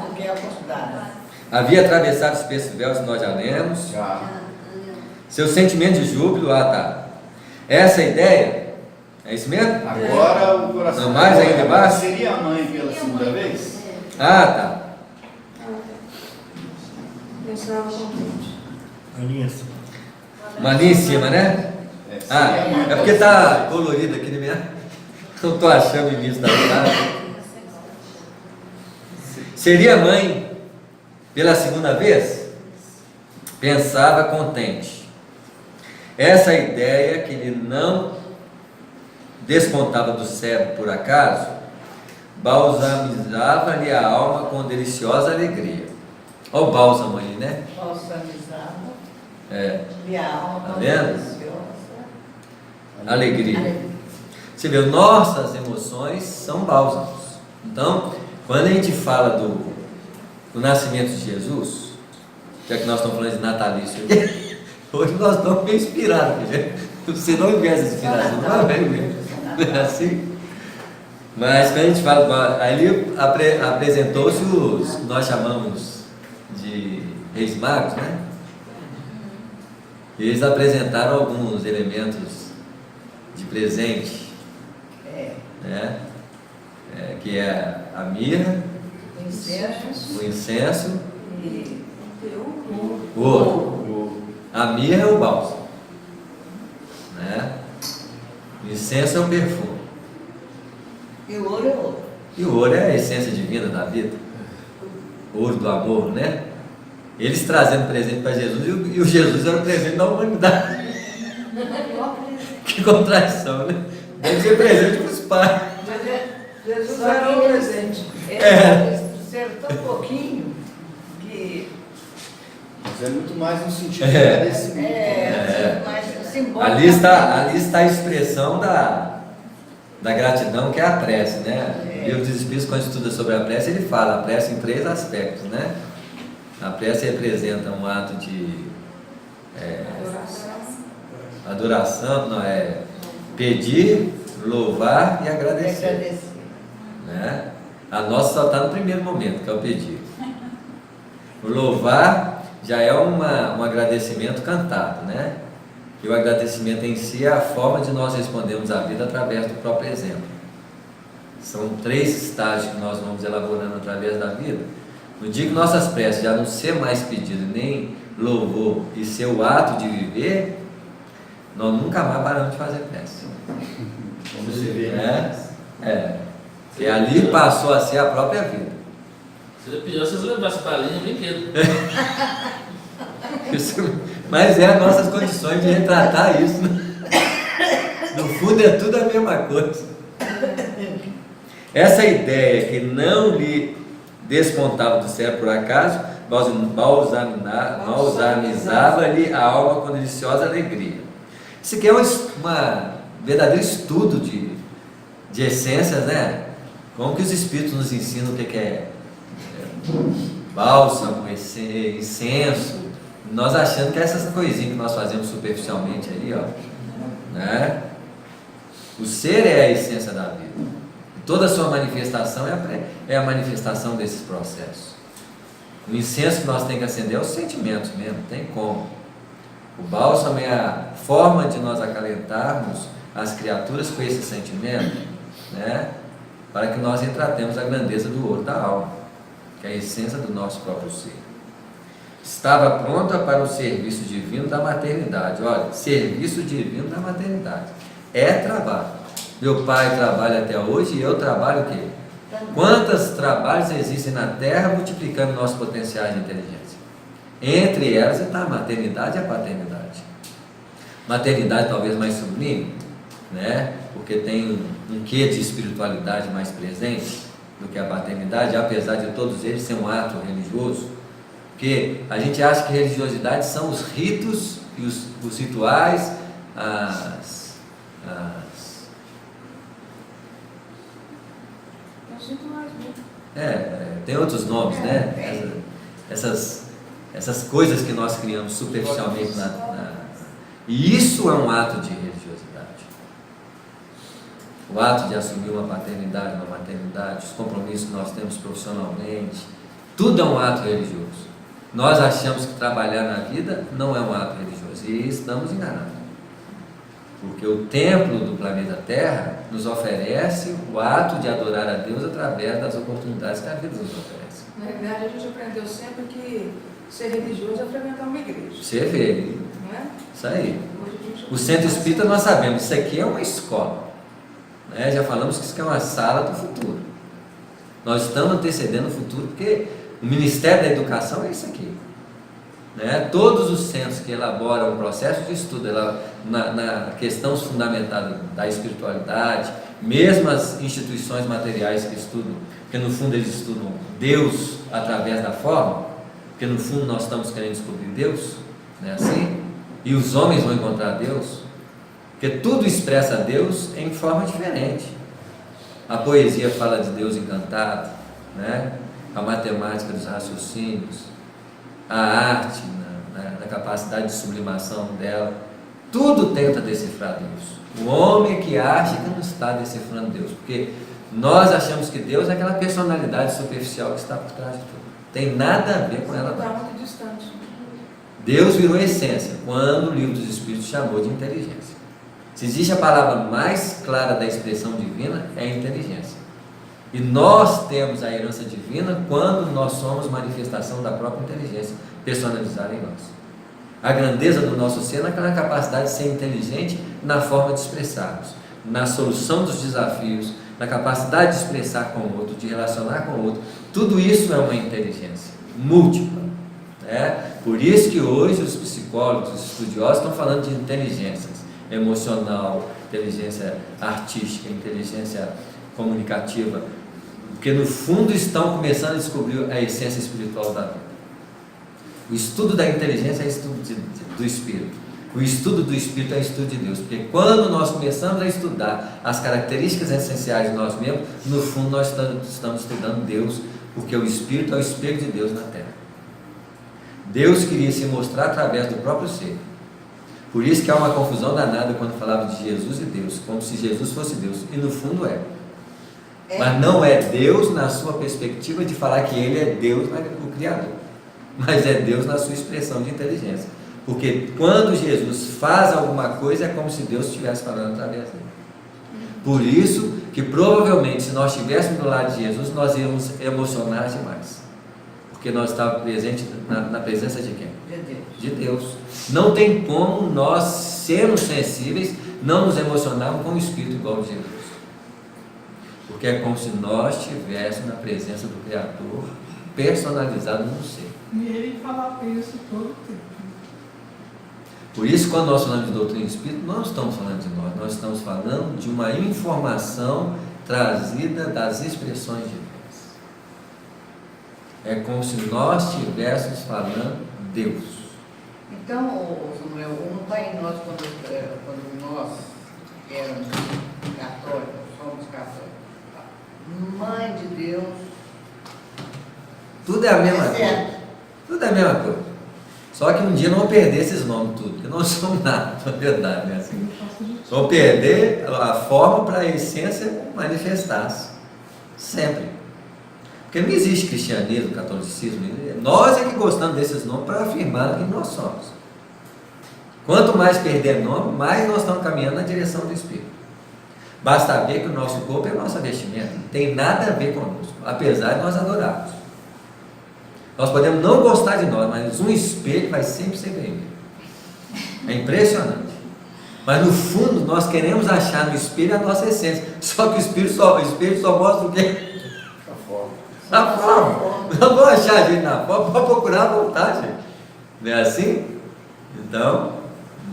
Raquel acordara. Havia atravessado o espesso véu, se nós já lemos. Já. Seu sentimento de júbilo, tá. Essa ideia, é isso mesmo? Agora o coração. Não, mais ainda embaixo? Seria a mãe pela segunda vez? Tá. Pensava contente. Uma linha em cima, né? É porque tá colorido aqui na minha. Não estou achando o início da frase. Seria mãe pela segunda vez? Pensava contente. Essa ideia que ele não despontava do cérebro por acaso, balsamizava-lhe a alma com deliciosa alegria. Olha o bálsamo aí, né? Balsamizava. E a alma tá com vendo? deliciosa Alegria. Você vê, nossas emoções são bálsamos. Então, quando a gente fala do nascimento de Jesus, já que nós estamos falando de natalício aqui, hoje nós estamos meio inspirados, gente. Se não houvesse inspiração, não vai ver. Não é assim? Mas quando a gente fala, ali apresentou-se os que nós chamamos de reis magos, né? E eles apresentaram alguns elementos de presente, né? Que é a mirra, o incenso e o ouro. A mirra é o bálsamo, né? O incenso é o perfume. E o ouro é ouro. E o ouro é a essência divina da vida, o ouro do amor, né? Eles trazendo presente para Jesus, e o Jesus era o presente da humanidade. Que Que contradição, né? Deve ser presente para os pais. Mas Jesus só era que o eles- presente. eles trouxeram tão pouquinho que Mas é muito mais no sentido de agradecimento. mais simbólico. Ali está a expressão da gratidão, que é a prece, né? O livro dos Espíritos, quando estuda sobre a prece, ele fala a prece em 3 aspectos, né? A prece representa um ato de adoração, não é pedir, louvar e agradecer. Agradecer. Né? A nossa só está no primeiro momento, que é o pedir. O louvar já é um agradecimento cantado, né? E o agradecimento em si é a forma de nós respondermos à vida através do próprio exemplo. São 3 estágios que nós vamos elaborando através da vida. No dia que nossas preces já não ser mais pedido nem louvor e ser o ato de viver, nós nunca mais paramos de fazer prece. Como você vê, E ali passou a ser a própria vida. Seria pior se vocês levassem balinha e brinquedo. Mas é as nossas condições de retratar isso. No fundo é tudo a mesma coisa. Essa ideia que não lhe despontava do céu por acaso, balsamizava-lhe a alma com deliciosa alegria. Isso aqui é uma verdadeiro estudo de essências, né? Como que os Espíritos nos ensinam o que é bálsamo, incenso. Nós achando que é essas coisinhas que nós fazemos superficialmente aí, ó, né? O ser é a essência da vida. Toda a sua manifestação é a manifestação desses processos. O incenso que nós temos que acender é os sentimentos mesmo, não tem como. O bálsamo é a forma de nós acalentarmos as criaturas com esse sentimento, né? Para que nós retratemos a grandeza do ouro da alma, que é a essência do nosso próprio ser. Estava pronta para o serviço divino da maternidade. Olha, serviço divino da maternidade. É trabalho. Meu pai trabalha até hoje e eu trabalho o quê? Quantos trabalhos existem na Terra multiplicando nossos potenciais de inteligência? Entre elas está a maternidade e a paternidade. Maternidade talvez mais sublime, né? Porque tem um quê de espiritualidade mais presente do que a paternidade, apesar de todos eles ser um ato religioso. Porque a gente acha que religiosidade são os ritos e os rituais, tem outros nomes, né? Essas coisas que nós criamos superficialmente e isso é um ato de religiosidade. O ato de assumir uma paternidade, uma maternidade, os compromissos que nós temos profissionalmente, tudo é um ato religioso. Nós achamos que trabalhar na vida não é um ato religioso e estamos enganados. Porque o templo do planeta Terra nos oferece o ato de adorar a Deus através das oportunidades que a vida nos oferece. Na verdade, a gente aprendeu sempre que ser religioso é frequentar uma igreja. Você vê, Não é? isso aí. Hoje a gente O centro espírita nós sabemos, isso aqui é uma escola, né? Já falamos que isso aqui é uma sala do futuro. Nós estamos antecedendo o futuro, porque o Ministério da Educação é isso aqui, né? Todos os centros que elaboram um processo de estudo na questão fundamentada da espiritualidade, mesmo as instituições materiais que estudam, porque no fundo eles estudam Deus através da forma, porque no fundo nós estamos querendo descobrir Deus, não é assim? E os homens vão encontrar Deus, porque tudo expressa Deus em forma diferente. A poesia fala de Deus encantado, né? A matemática dos raciocínios, a arte, na capacidade de sublimação dela, tudo tenta decifrar Deus. O homem é que acha que não está decifrando Deus, porque nós achamos que Deus é aquela personalidade superficial que está por trás de tudo. Tem nada a ver com ela. está muito distante. Deus virou essência quando o livro dos Espíritos chamou de inteligência. Se existe a palavra mais clara da expressão divina, é a inteligência. E nós temos a herança divina quando nós somos manifestação da própria inteligência personalizada em nós. A grandeza do nosso ser naquela capacidade de ser inteligente na forma de expressarmos, na solução dos desafios, na capacidade de expressar com o outro, de relacionar com o outro. Tudo isso é uma inteligência múltipla, né? Por isso que hoje os psicólogos, os estudiosos estão falando de inteligências. emocional, inteligência artística, inteligência comunicativa, porque no fundo estão começando a descobrir a essência espiritual da vida. O estudo da inteligência é estudo do Espírito. O estudo do Espírito é estudo de Deus, porque quando nós começamos a estudar as características essenciais de nós mesmos, no fundo nós estamos estudando Deus, porque o Espírito é o espelho de Deus na Terra. Deus queria se mostrar através do próprio ser. Por isso que há uma confusão danada quando falava de Jesus e Deus, como se Jesus fosse Deus, e no fundo é. Mas não é Deus na sua perspectiva de falar que Ele é Deus, o Criador, mas é Deus na sua expressão de inteligência, porque quando Jesus faz alguma coisa é como se Deus estivesse falando através dele. Por isso que provavelmente se nós estivéssemos do lado de Jesus, nós íamos emocionar demais, porque nós estávamos presentes na presença de quem? De Deus. Não tem como nós sermos sensíveis, não nos emocionarmos com o Espírito igual de Jesus, porque é como se nós estivéssemos na presença do Criador, personalizado no ser. E ele falava isso todo o tempo. Por isso, quando nós falamos de doutrina espírita, não estamos falando de nós estamos falando de uma informação trazida das expressões de Deus. É como se nós estivéssemos falando Deus. Então, Samuel, não está em nós quando nós éramos católicos, somos católicos. Mãe de Deus. Tudo é a mesma coisa. Tudo é a mesma coisa. Só que um dia não vão perder esses nomes tudo, porque não são nada, na verdade, né? Assim, vão perder a forma para a essência manifestar-se. Sempre. Porque não existe cristianismo, catolicismo. Nós é que gostamos desses nomes para afirmar quem nós somos. Quanto mais perder nome, mais nós estamos caminhando na direção do Espírito. Basta ver que o nosso corpo é a nossa vestimenta, não tem nada a ver conosco, apesar de nós adorarmos. Nós podemos não gostar de nós, mas um espelho vai sempre ser vermelho. É impressionante. Mas no fundo nós queremos achar no espelho a nossa essência. Só que o espelho só mostra o quê? A forma. Não vou achar a gente na forma, pode procurar à vontade. Não é assim? Então,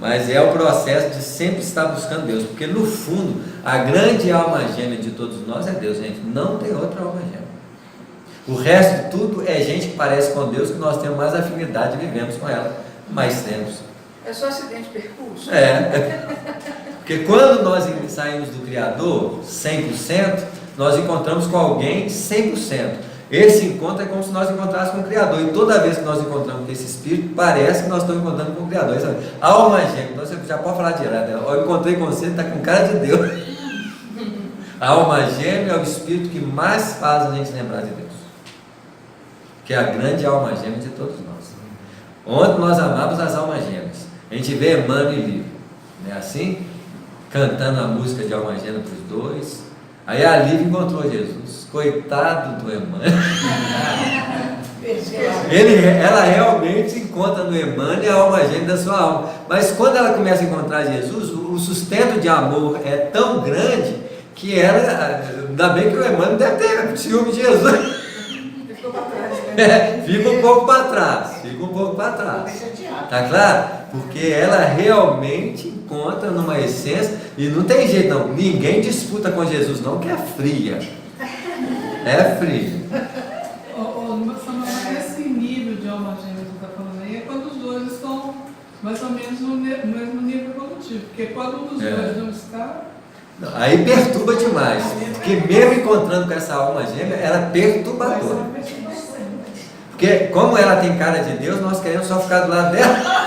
mas é o processo de sempre estar buscando Deus, porque no fundo a grande alma gêmea de todos nós é Deus, gente. Não tem outra alma gêmea. O resto de tudo é gente que parece com Deus, que nós temos mais afinidade e vivemos com ela mais tempos. É só acidente de percurso? Porque quando nós saímos do Criador 100%, nós encontramos com alguém 100%. Esse encontro é como se nós encontrássemos com o Criador, e toda vez que nós encontramos com esse Espírito, parece que nós estamos encontrando com o Criador. A alma gêmea, então você já pode falar direto, eu encontrei com você, está com cara de Deus. A alma gêmea é o Espírito que mais faz a gente lembrar de Deus, que é a grande alma gêmea de todos nós. Ontem nós amamos as almas gêmeas. A gente vê Emmanuel e Lívia, não é assim? Cantando a música de alma gêmea para os dois. Aí a Lívia encontrou Jesus. Coitado do Emmanuel. Ela realmente encontra no Emmanuel a alma gêmea da sua alma. Mas quando ela começa a encontrar Jesus, o sustento de amor é tão grande que ela, ainda bem que o Emmanuel deve ter ciúme de Jesus. Fica um pouco para trás. Tá claro? Porque ela realmente encontra numa essência, e não tem jeito não, ninguém disputa com Jesus não, que é fria. É fria. Esse nível de alma gêmea que você está falando aí é quando os dois estão mais ou menos no mesmo nível evolutivo. Porque quando um dos dois não está... Não, aí perturba demais. Porque mesmo encontrando com essa alma gêmea, ela é perturbadora. Porque como ela tem cara de Deus, nós queremos só ficar do lado dela.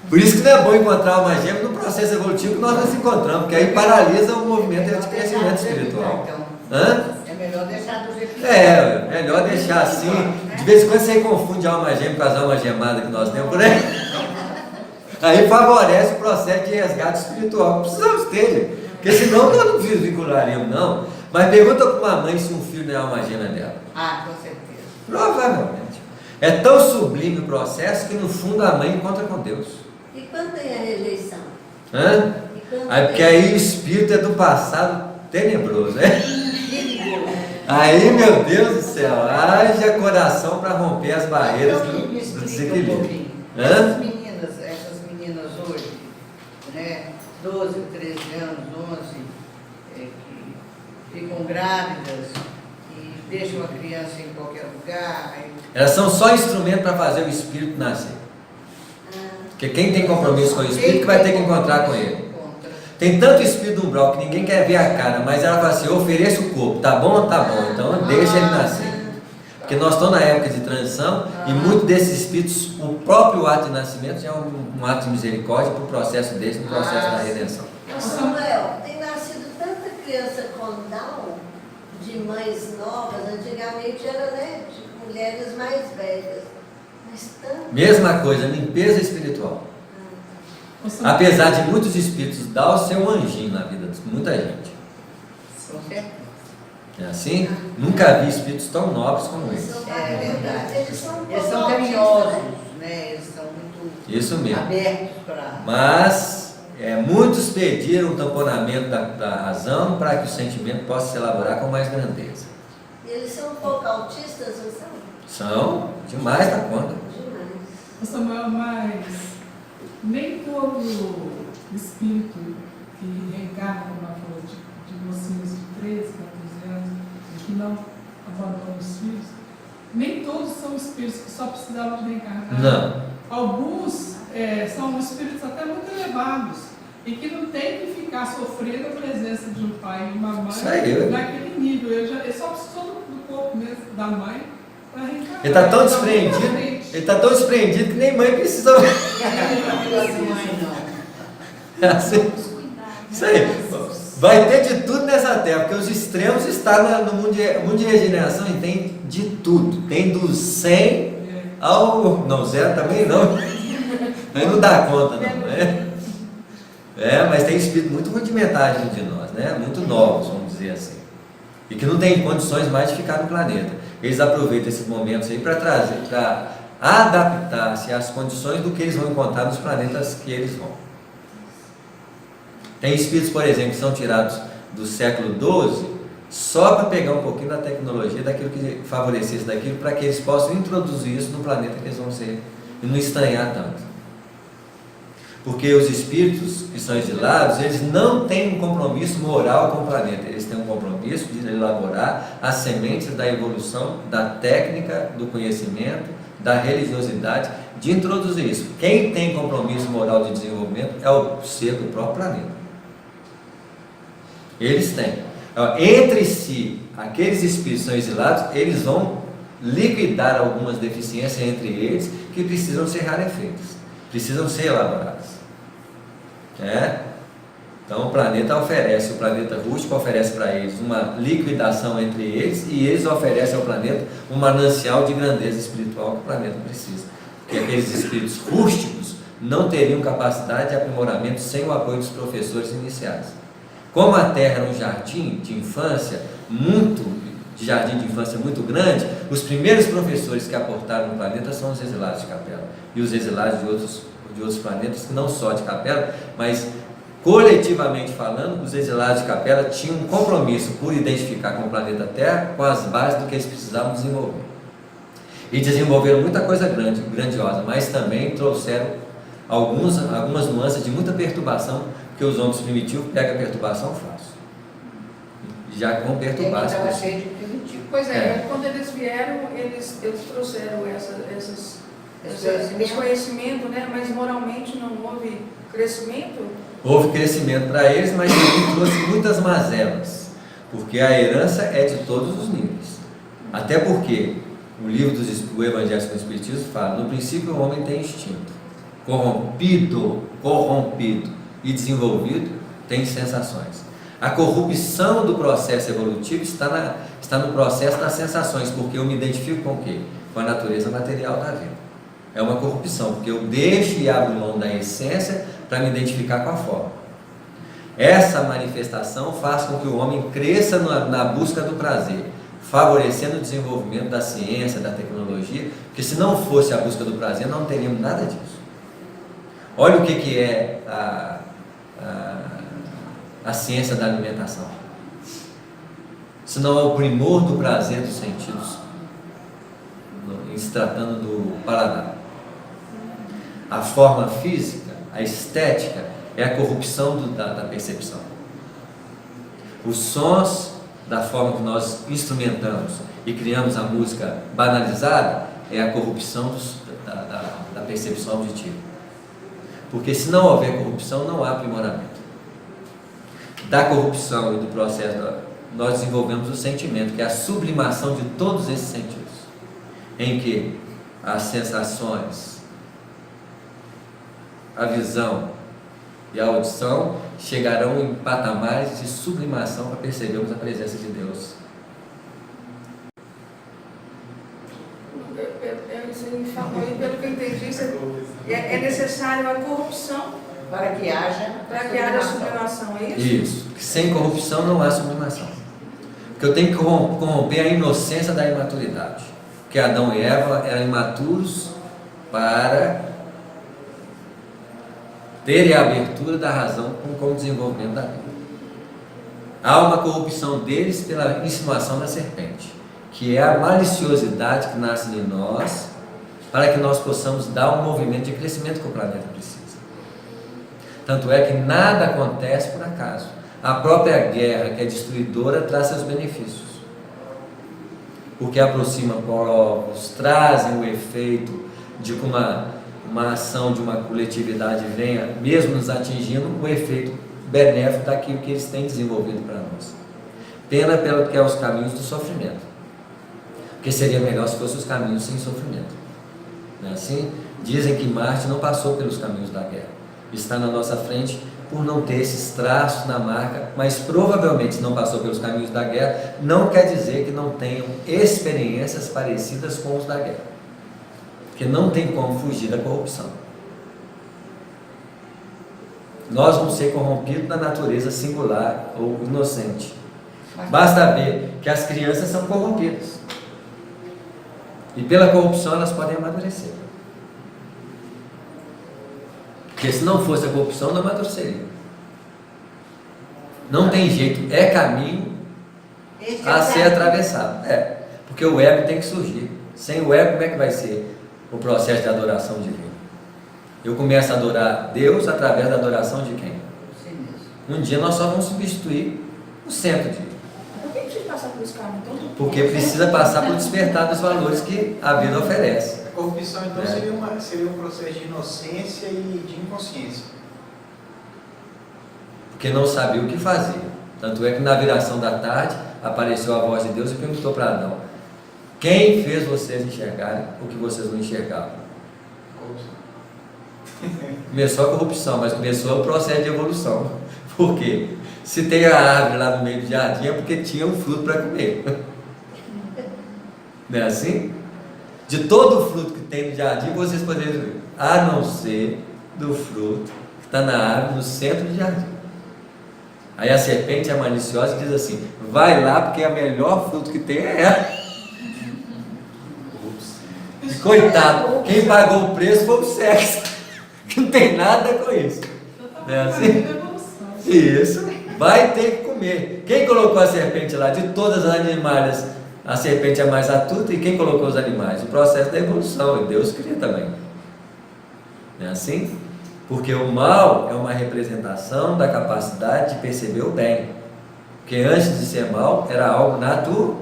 Por isso que não é bom encontrar uma gêmea no processo evolutivo que nós nos encontramos, porque aí paralisa o movimento de crescimento espiritual. É melhor deixar do jeito que é melhor deixar assim. De vez em quando você confunde a alma gêmea com as almas gemadas que nós temos por aí. Aí favorece o processo de resgate espiritual que precisamos ter, porque senão nós não desvincularíamos não. Mas pergunta para uma mãe se um filho não é alma gêmea dela. com certeza. Provavelmente. É tão sublime o processo que no fundo a mãe encontra com Deus. E quando tem a rejeição? Aí, porque aí o espírito é do passado tenebroso, né? Aí, meu Deus do céu, haja coração para romper as barreiras do desequilíbrio. Essas meninas hoje, 12, 13 anos, 11, que ficam grávidas e deixam a criança em qualquer lugar. Elas são só instrumento para fazer o espírito nascer. Porque quem tem compromisso com o espírito que vai ter que encontrar com ele. Tem tanto espírito do umbral que ninguém quer ver a cara, mas ela fala assim, eu ofereço o corpo, tá bom, então deixa ele nascer. Porque nós estamos na época de transição e muitos desses espíritos, o próprio ato de nascimento já é um ato de misericórdia para o processo deles, no processo da redenção. Samuel, tem nascido tanta criança com Down, de mães novas, antigamente era, né, de mulheres mais velhas. Mas tanto... Mesma coisa, limpeza espiritual. Apesar de muitos espíritos Down ser um anjinho na vida de muita gente. Com certeza. É assim? Nunca vi espíritos tão nobres como eles. É verdade. Eles são carinhosos, né? Eles são muito Isso mesmo. abertos para... Mas muitos pediram o tamponamento da razão para que o sentimento possa se elaborar com mais grandeza. E eles são um pouco autistas, não são? São demais da conta. Demais. Ô Samuel, mas nem todo espírito que reencarna, como ela falou, de mocinhos de 13, 14 anos, que não abandonam os filhos, nem todos são espíritos que só precisavam de reencarnar. Não. Alguns são espíritos até muito elevados e que não tem que ficar sofrendo a presença de um pai e uma mãe naquele nível. Ele só precisou do corpo mesmo da mãe para reencarnar. Ele está tão desprendido, que nem mãe precisa. É assim. Isso aí. Vai ter de tudo nessa terra, porque os extremos estão no mundo de regeneração e tem de tudo. Tem do 100 ao... Não, 0 também não. Aí não dá conta, não. Mas tem espírito muito rudimentar de nós, né? Muito novos, vamos dizer assim. E que não tem condições mais de ficar no planeta. Eles aproveitam esses momentos aí para trazer, para adaptar-se às condições do que eles vão encontrar nos planetas que eles vão. Tem espíritos, por exemplo, que são tirados do século XII só para pegar um pouquinho da tecnologia, daquilo que favorecesse daquilo, para que eles possam introduzir isso no planeta que eles vão ser e não estranhar tanto. Porque os espíritos que são exilados, eles não têm um compromisso moral com o planeta, eles têm um compromisso de elaborar as sementes da evolução, da técnica, do conhecimento, da religiosidade, de introduzir isso. Quem tem compromisso moral de desenvolvimento é o ser do próprio planeta. Eles têm. Entre si, aqueles espíritos que são exilados, eles vão liquidar algumas deficiências entre eles que precisam ser rarefeitas, precisam ser elaboradas. Então o planeta rústico oferece para eles uma liquidação entre eles e eles oferecem ao planeta um manancial de grandeza espiritual que o planeta precisa. Porque aqueles espíritos rústicos não teriam capacidade de aprimoramento sem o apoio dos professores iniciais. Como a Terra era um jardim de infância muito grande, os primeiros professores que aportaram no planeta são os exilados de Capela. E os exilados de outros planetas, que não só de Capela, mas coletivamente falando, os exilados de Capela tinham um compromisso por identificar com o planeta Terra, com as bases do que eles precisavam desenvolver. E desenvolveram muita coisa grandiosa, mas também trouxeram algumas nuances de muita perturbação, que os homens primitivos pegam a perturbação fácil. Já vão perturbar as pessoas. Pois quando eles vieram, eles trouxeram esse conhecimento, né? Mas moralmente não houve crescimento? Houve crescimento para eles, mas também trouxe muitas mazelas, porque a herança é de todos os níveis. Até porque o livro do Evangelho segundo o Espiritismo fala: no princípio o homem tem instinto, corrompido e desenvolvido tem sensações. A corrupção do processo evolutivo está no processo das sensações, porque eu me identifico com o quê? Com a natureza material da vida. É uma corrupção, porque eu deixo e abro mão da essência para me identificar com a forma. Essa manifestação faz com que o homem cresça na busca do prazer, favorecendo o desenvolvimento da ciência, da tecnologia, porque se não fosse a busca do prazer, não teríamos nada disso. Olha o que é a ciência da alimentação. Se não é o primor do prazer dos sentidos, em se tratando do paladar. A forma física, a estética, é a corrupção da percepção. Os sons, da forma que nós instrumentamos e criamos a música banalizada, é a corrupção da percepção auditiva. Porque se não houver corrupção, não há aprimoramento. Da corrupção e do processo, nós desenvolvemos o sentimento, que é a sublimação de todos esses sentidos, em que as sensações, a visão e a audição chegarão em patamares de sublimação para percebermos a presença de Deus. Você me falou aí, pelo que eu entendi, é necessário a corrupção Para que haja sublimação, é isso? Isso. Sem corrupção não há sublimação. Porque eu tenho que corromper a inocência da imaturidade. Porque Adão e Eva eram imaturos para terem a abertura da razão com o desenvolvimento da vida. Há uma corrupção deles pela insinuação da serpente, que é a maliciosidade que nasce em nós, para que nós possamos dar um movimento de crescimento que o planeta precisa. Tanto é que nada acontece por acaso. A própria guerra, que é destruidora, traz seus benefícios. Porque aproxima povos, trazem o efeito de que uma ação de uma coletividade venha, mesmo nos atingindo, o efeito benéfico daquilo que eles têm desenvolvido para nós. Pena pelo que é os caminhos do sofrimento. Porque seria melhor se fossem os caminhos sem sofrimento. Não é assim? Dizem que Marte não passou pelos caminhos da guerra. Está na nossa frente por não ter esses traços na marca, mas provavelmente não passou pelos caminhos da guerra, não quer dizer que não tenham experiências parecidas com os da guerra. Porque não tem como fugir da corrupção. Nós vamos ser corrompidos da natureza singular ou inocente. Basta ver que as crianças são corrompidas. E pela corrupção elas podem amadurecer. Porque se não fosse a corrupção, não amadureceria. Não tem jeito, é caminho a ser atravessado. Porque o ego tem que surgir. Sem o ego, como é que vai ser o processo de adoração divina? Eu começo a adorar Deus através da adoração de quem? Um dia nós só vamos substituir o centro de Deus. Por que precisa passar por esse caminho? Porque precisa passar por despertar dos valores que a vida oferece. A corrupção, então, seria um processo de inocência e de inconsciência. Porque não sabia o que fazer. Tanto é que na viração da tarde apareceu a voz de Deus e perguntou para Adão: quem fez vocês enxergarem o que vocês não enxergavam? Começou a corrupção, mas começou o processo de evolução. Por quê? Se tem a árvore lá no meio do jardim é porque tinha um fruto para comer. Não é assim? De todo o fruto que tem no jardim, vocês poderiam ver, a não ser do fruto que está na árvore no centro do jardim. Aí a serpente é maliciosa e diz assim: vai lá porque a melhor fruto que tem é ela. E coitado, quem pagou o preço foi o sexo. Não tem nada com isso. Não é assim? Isso. Vai ter que comer. Quem colocou a serpente lá? De todas as animais, a serpente é mais astuta. E quem colocou os animais? O processo da evolução. E Deus cria também. Não é assim? Porque o mal é uma representação da capacidade de perceber o bem. Porque antes de ser mal, era algo natural.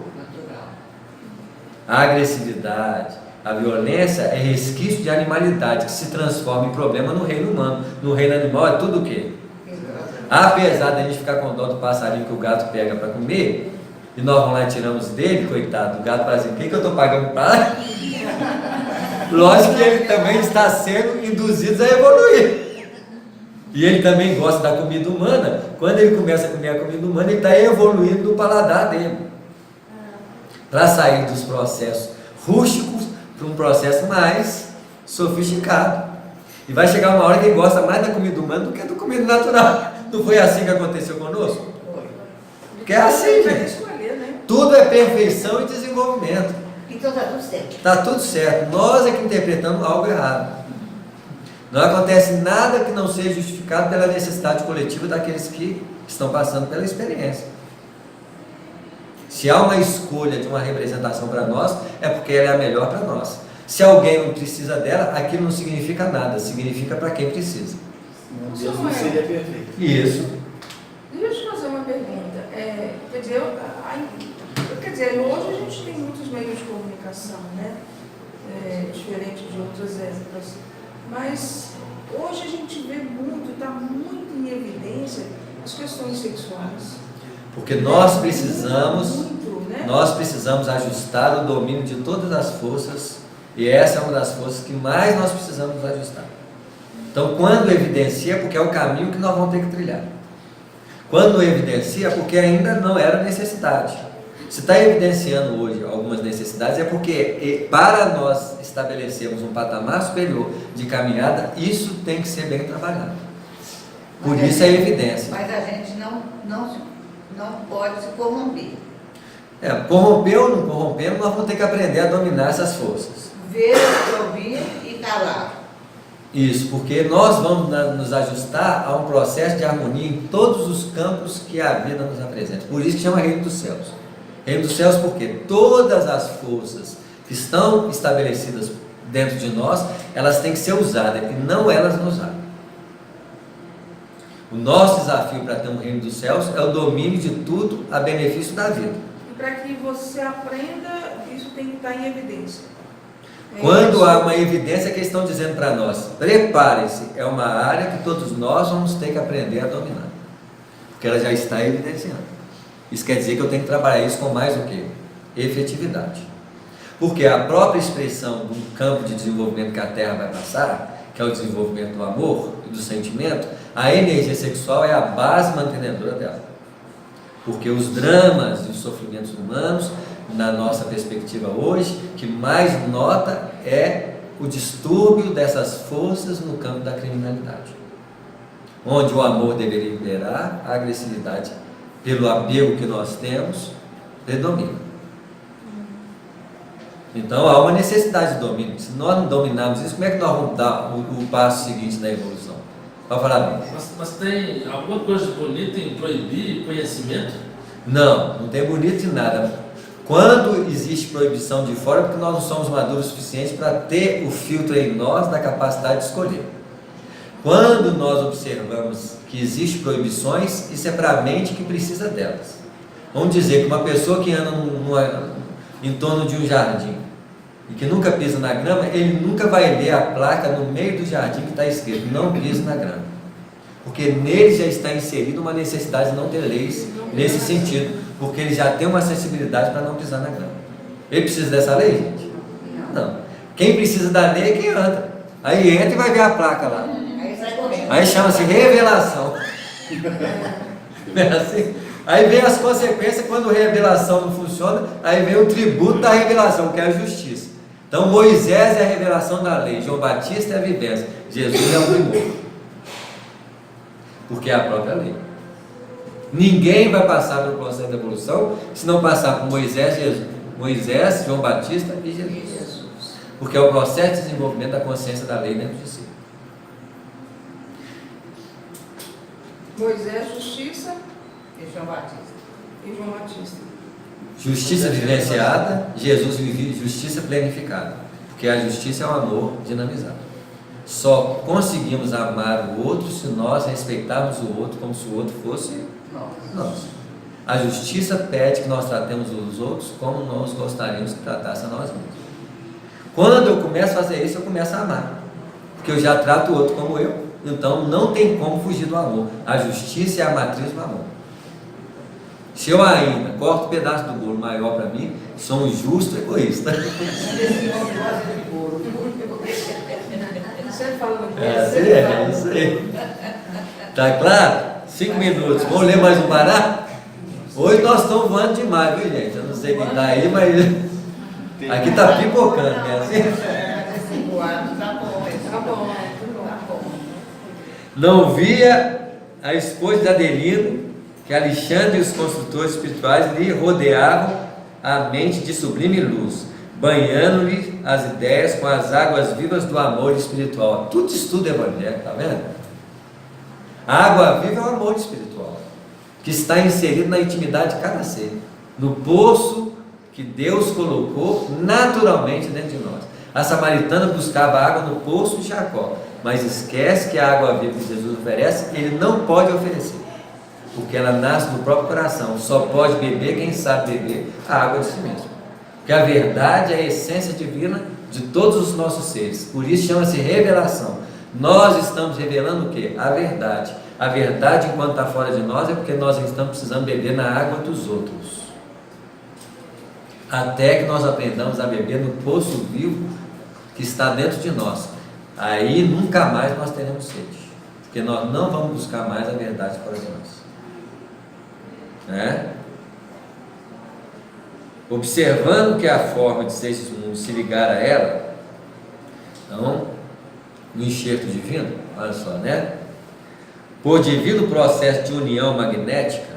A agressividade, a violência é resquício de animalidade que se transforma em problema no reino humano. No reino animal é tudo o quê? Apesar de a gente ficar com dó do passarinho que o gato pega para comer, e nós vamos lá e tiramos dele, coitado, do gato, para dizer: o que eu estou pagando para? Lógico que ele também está sendo induzido a evoluir. E ele também gosta da comida humana. Quando ele começa a comer a comida humana, ele está evoluindo no paladar dele. Para sair dos processos rústicos para um processo mais sofisticado. E vai chegar uma hora que ele gosta mais da comida humana do que da comida natural. Não foi assim que aconteceu conosco? Porque é assim, gente. Tudo é perfeição e desenvolvimento. Então está tudo certo. Está tudo certo. Nós é que interpretamos algo errado. Não acontece nada que não seja justificado pela necessidade coletiva daqueles que estão passando pela experiência. Se há uma escolha de uma representação para nós, é porque ela é a melhor para nós. Se alguém não precisa dela, aquilo não significa nada, significa para quem precisa. Deus não seria perfeito. Isso. Deixa eu te fazer uma pergunta. Quer dizer, hoje a gente tem muitos meios de comunicação, né? Diferente de outras épocas. Mas hoje a gente vê muito, está muito em evidência as questões sexuais. Porque nós precisamos, Muito, né? nós precisamos ajustar o domínio de todas as forças, e essa é uma das forças que mais nós precisamos ajustar. Então, quando evidencia, porque é o caminho que nós vamos ter que trilhar. Quando não evidencia, porque ainda não era necessidade. Se está evidenciando hoje algumas necessidades, é porque para nós estabelecermos um patamar superior de caminhada, isso tem que ser bem trabalhado. Por isso a evidência. Mas a gente não pode se corromper. Corromper ou não corromper, nós vamos ter que aprender a dominar essas forças. Ver, ouvir e calar. Isso, porque nós vamos nos ajustar a um processo de harmonia em todos os campos que a vida nos apresenta. Por isso que chama Reino dos Céus. Reino dos Céus porque todas as forças que estão estabelecidas dentro de nós, elas têm que ser usadas e não elas nos usarem. O nosso desafio para ter um Reino dos Céus é o domínio de tudo a benefício da vida. E para que você aprenda, isso tem que estar em evidência. Quando há uma evidência que estão dizendo para nós, preparem-se, é uma área que todos nós vamos ter que aprender a dominar, porque ela já está evidenciando. Isso quer dizer que eu tenho que trabalhar isso com mais o quê? Efetividade. Porque a própria expressão do campo de desenvolvimento que a Terra vai passar, que é o desenvolvimento do amor e do sentimento, a energia sexual é a base mantenedora dela. Porque os dramas e os sofrimentos humanos, na nossa perspectiva hoje, que mais nota é o distúrbio dessas forças no campo da criminalidade. Onde o amor deveria imperar, a agressividade, pelo apego que nós temos, predomina. Então há uma necessidade de domínio. Se nós não dominarmos isso, como é que nós vamos dar o passo seguinte na evolução? Para falar bem. Mas tem alguma coisa bonita em proibir conhecimento? Não tem bonito de nada. Quando existe proibição de fora, é porque nós não somos maduros o suficiente para ter o filtro em nós da capacidade de escolher. Quando nós observamos que existem proibições, isso é para a mente que precisa delas. Vamos dizer que uma pessoa que anda em torno de um jardim e que nunca pisa na grama, ele nunca vai ler a placa no meio do jardim que está escrito, não pise na grama. Porque nele já está inserida uma necessidade de não ter leis nesse sentido, porque ele já tem uma sensibilidade para não pisar na grama. Ele precisa dessa lei, gente? Não. Quem precisa da lei é quem anda. Aí entra e vai ver a placa lá. Aí chama-se revelação. Não é assim? Aí vem as consequências quando a revelação não funciona, aí vem o tributo da revelação, que é a justiça. Então Moisés é a revelação da lei, João Batista é a vivência, Jesus é o primor. Porque é a própria lei. Ninguém vai passar pelo processo da evolução se não passar por Moisés, João Batista e Jesus. Porque é o processo de desenvolvimento da consciência da lei dentro de si. Moisés, justiça E João Batista. e João Batista. Justiça vivenciada, Jesus vive justiça planificada. Porque a justiça é um amor dinamizado. Só conseguimos amar o outro se nós respeitarmos o outro como se o outro fosse nós. A justiça pede que nós tratemos os outros como nós gostaríamos que tratasse a nós mesmos. Quando eu começo a fazer isso, eu começo a amar. Porque eu já trato o outro como eu. Então não tem como fugir do amor. A justiça é a matriz do amor. Se eu ainda corto um pedaço do bolo maior para mim, sou um justo egoísta. Você fala É isso aí. Tá claro? 5 minutos. Vamos ler mais um Pará? Hoje nós estamos voando demais, viu, gente? Eu não sei quem está aí, mas aqui está pipocando, né? Assim? Tá bom. Não via a esposa de Adelino que Alexandre e os construtores espirituais lhe rodeavam a mente de sublime luz, banhando-lhe as ideias com as águas vivas do amor espiritual. Tudo estudo evangélico, tá vendo? A água viva é o amor espiritual, que está inserido na intimidade de cada ser, no poço que Deus colocou naturalmente dentro de nós. A samaritana buscava água no poço de Jacó. mas esquece que a água viva que Jesus oferece, ele não pode oferecer, porque ela nasce do próprio coração. Só pode beber quem sabe beber a água de si mesmo, porque a verdade é a essência divina de todos os nossos seres, por isso chama-se revelação. Nós estamos revelando o que? A verdade. A verdade, enquanto está fora de nós, é porque nós estamos precisando beber na água dos outros, até que nós aprendamos a beber no poço vivo que está dentro de nós. Aí nunca mais nós teremos sede, porque nós não vamos buscar mais a verdade fora de nós, né? Observando que a forma de ser esse mundo se ligar a ela, então, no enxerto divino, olha só, né? Por devido processo de união magnética,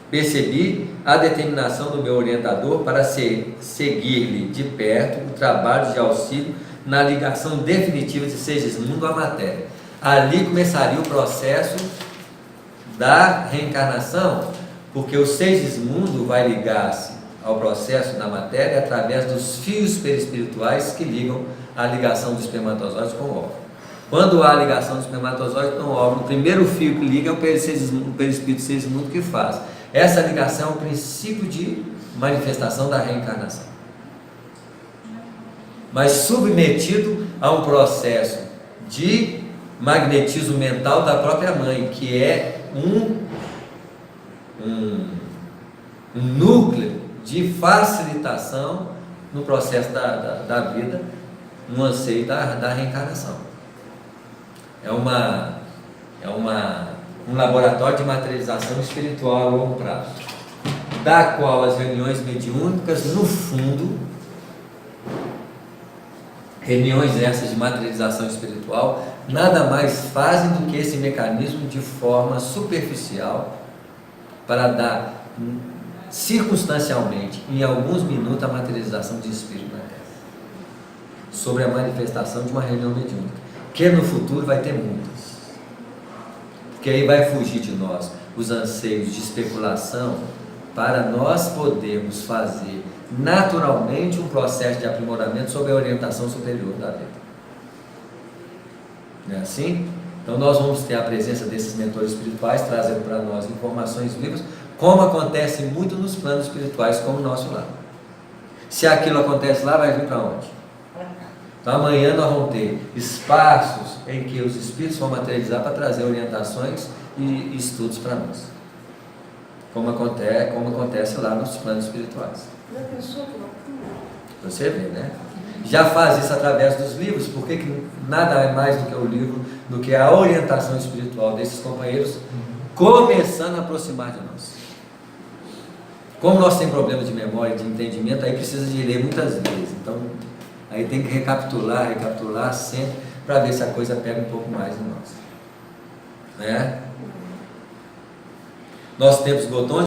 percebi a determinação do meu orientador para seguir-lhe de perto o trabalho de auxílio na ligação definitiva de Segismundo à matéria. Ali começaria o processo da reencarnação, porque o Segismundo vai ligar-se ao processo da matéria através dos fios perispirituais que ligam a ligação do espermatozoide com o óvulo. Quando há a ligação do espermatozoide com o óvulo, o primeiro fio que liga é o perispírito Segismundo que faz. Essa ligação é o princípio de manifestação da reencarnação, mas submetido a um processo de magnetismo mental da própria mãe, que é um núcleo de facilitação no processo da vida, no anseio da reencarnação. É um laboratório de materialização espiritual a longo prazo, da qual as reuniões mediúnicas, no fundo, reuniões essas de materialização espiritual, nada mais fazem do que esse mecanismo de forma superficial para dar circunstancialmente, em alguns minutos, a materialização de espírito na Terra, sobre a manifestação de uma reunião mediúnica, que no futuro vai ter muitas, porque aí vai fugir de nós os anseios de especulação, para nós podermos fazer naturalmente um processo de aprimoramento sob a orientação superior da vida. Não é assim? Então nós vamos ter a presença desses mentores espirituais trazendo para nós informações vivas, como acontece muito nos planos espirituais, como o nosso lá. Se aquilo acontece lá, vai vir para onde? Então amanhã nós vamos ter espaços em que os espíritos vão materializar para trazer orientações e estudos para nós, como acontece lá nos planos espirituais. Já pensou que loucura? Você vê, né? Já faz isso através dos livros, porque nada é mais do que o livro, do que a orientação espiritual desses companheiros, começando a aproximar de nós. Como nós temos problemas de memória, de entendimento, aí precisa de ler muitas vezes. Então, aí tem que recapitular sempre, para ver se a coisa pega um pouco mais em nós. Né? Nós temos botões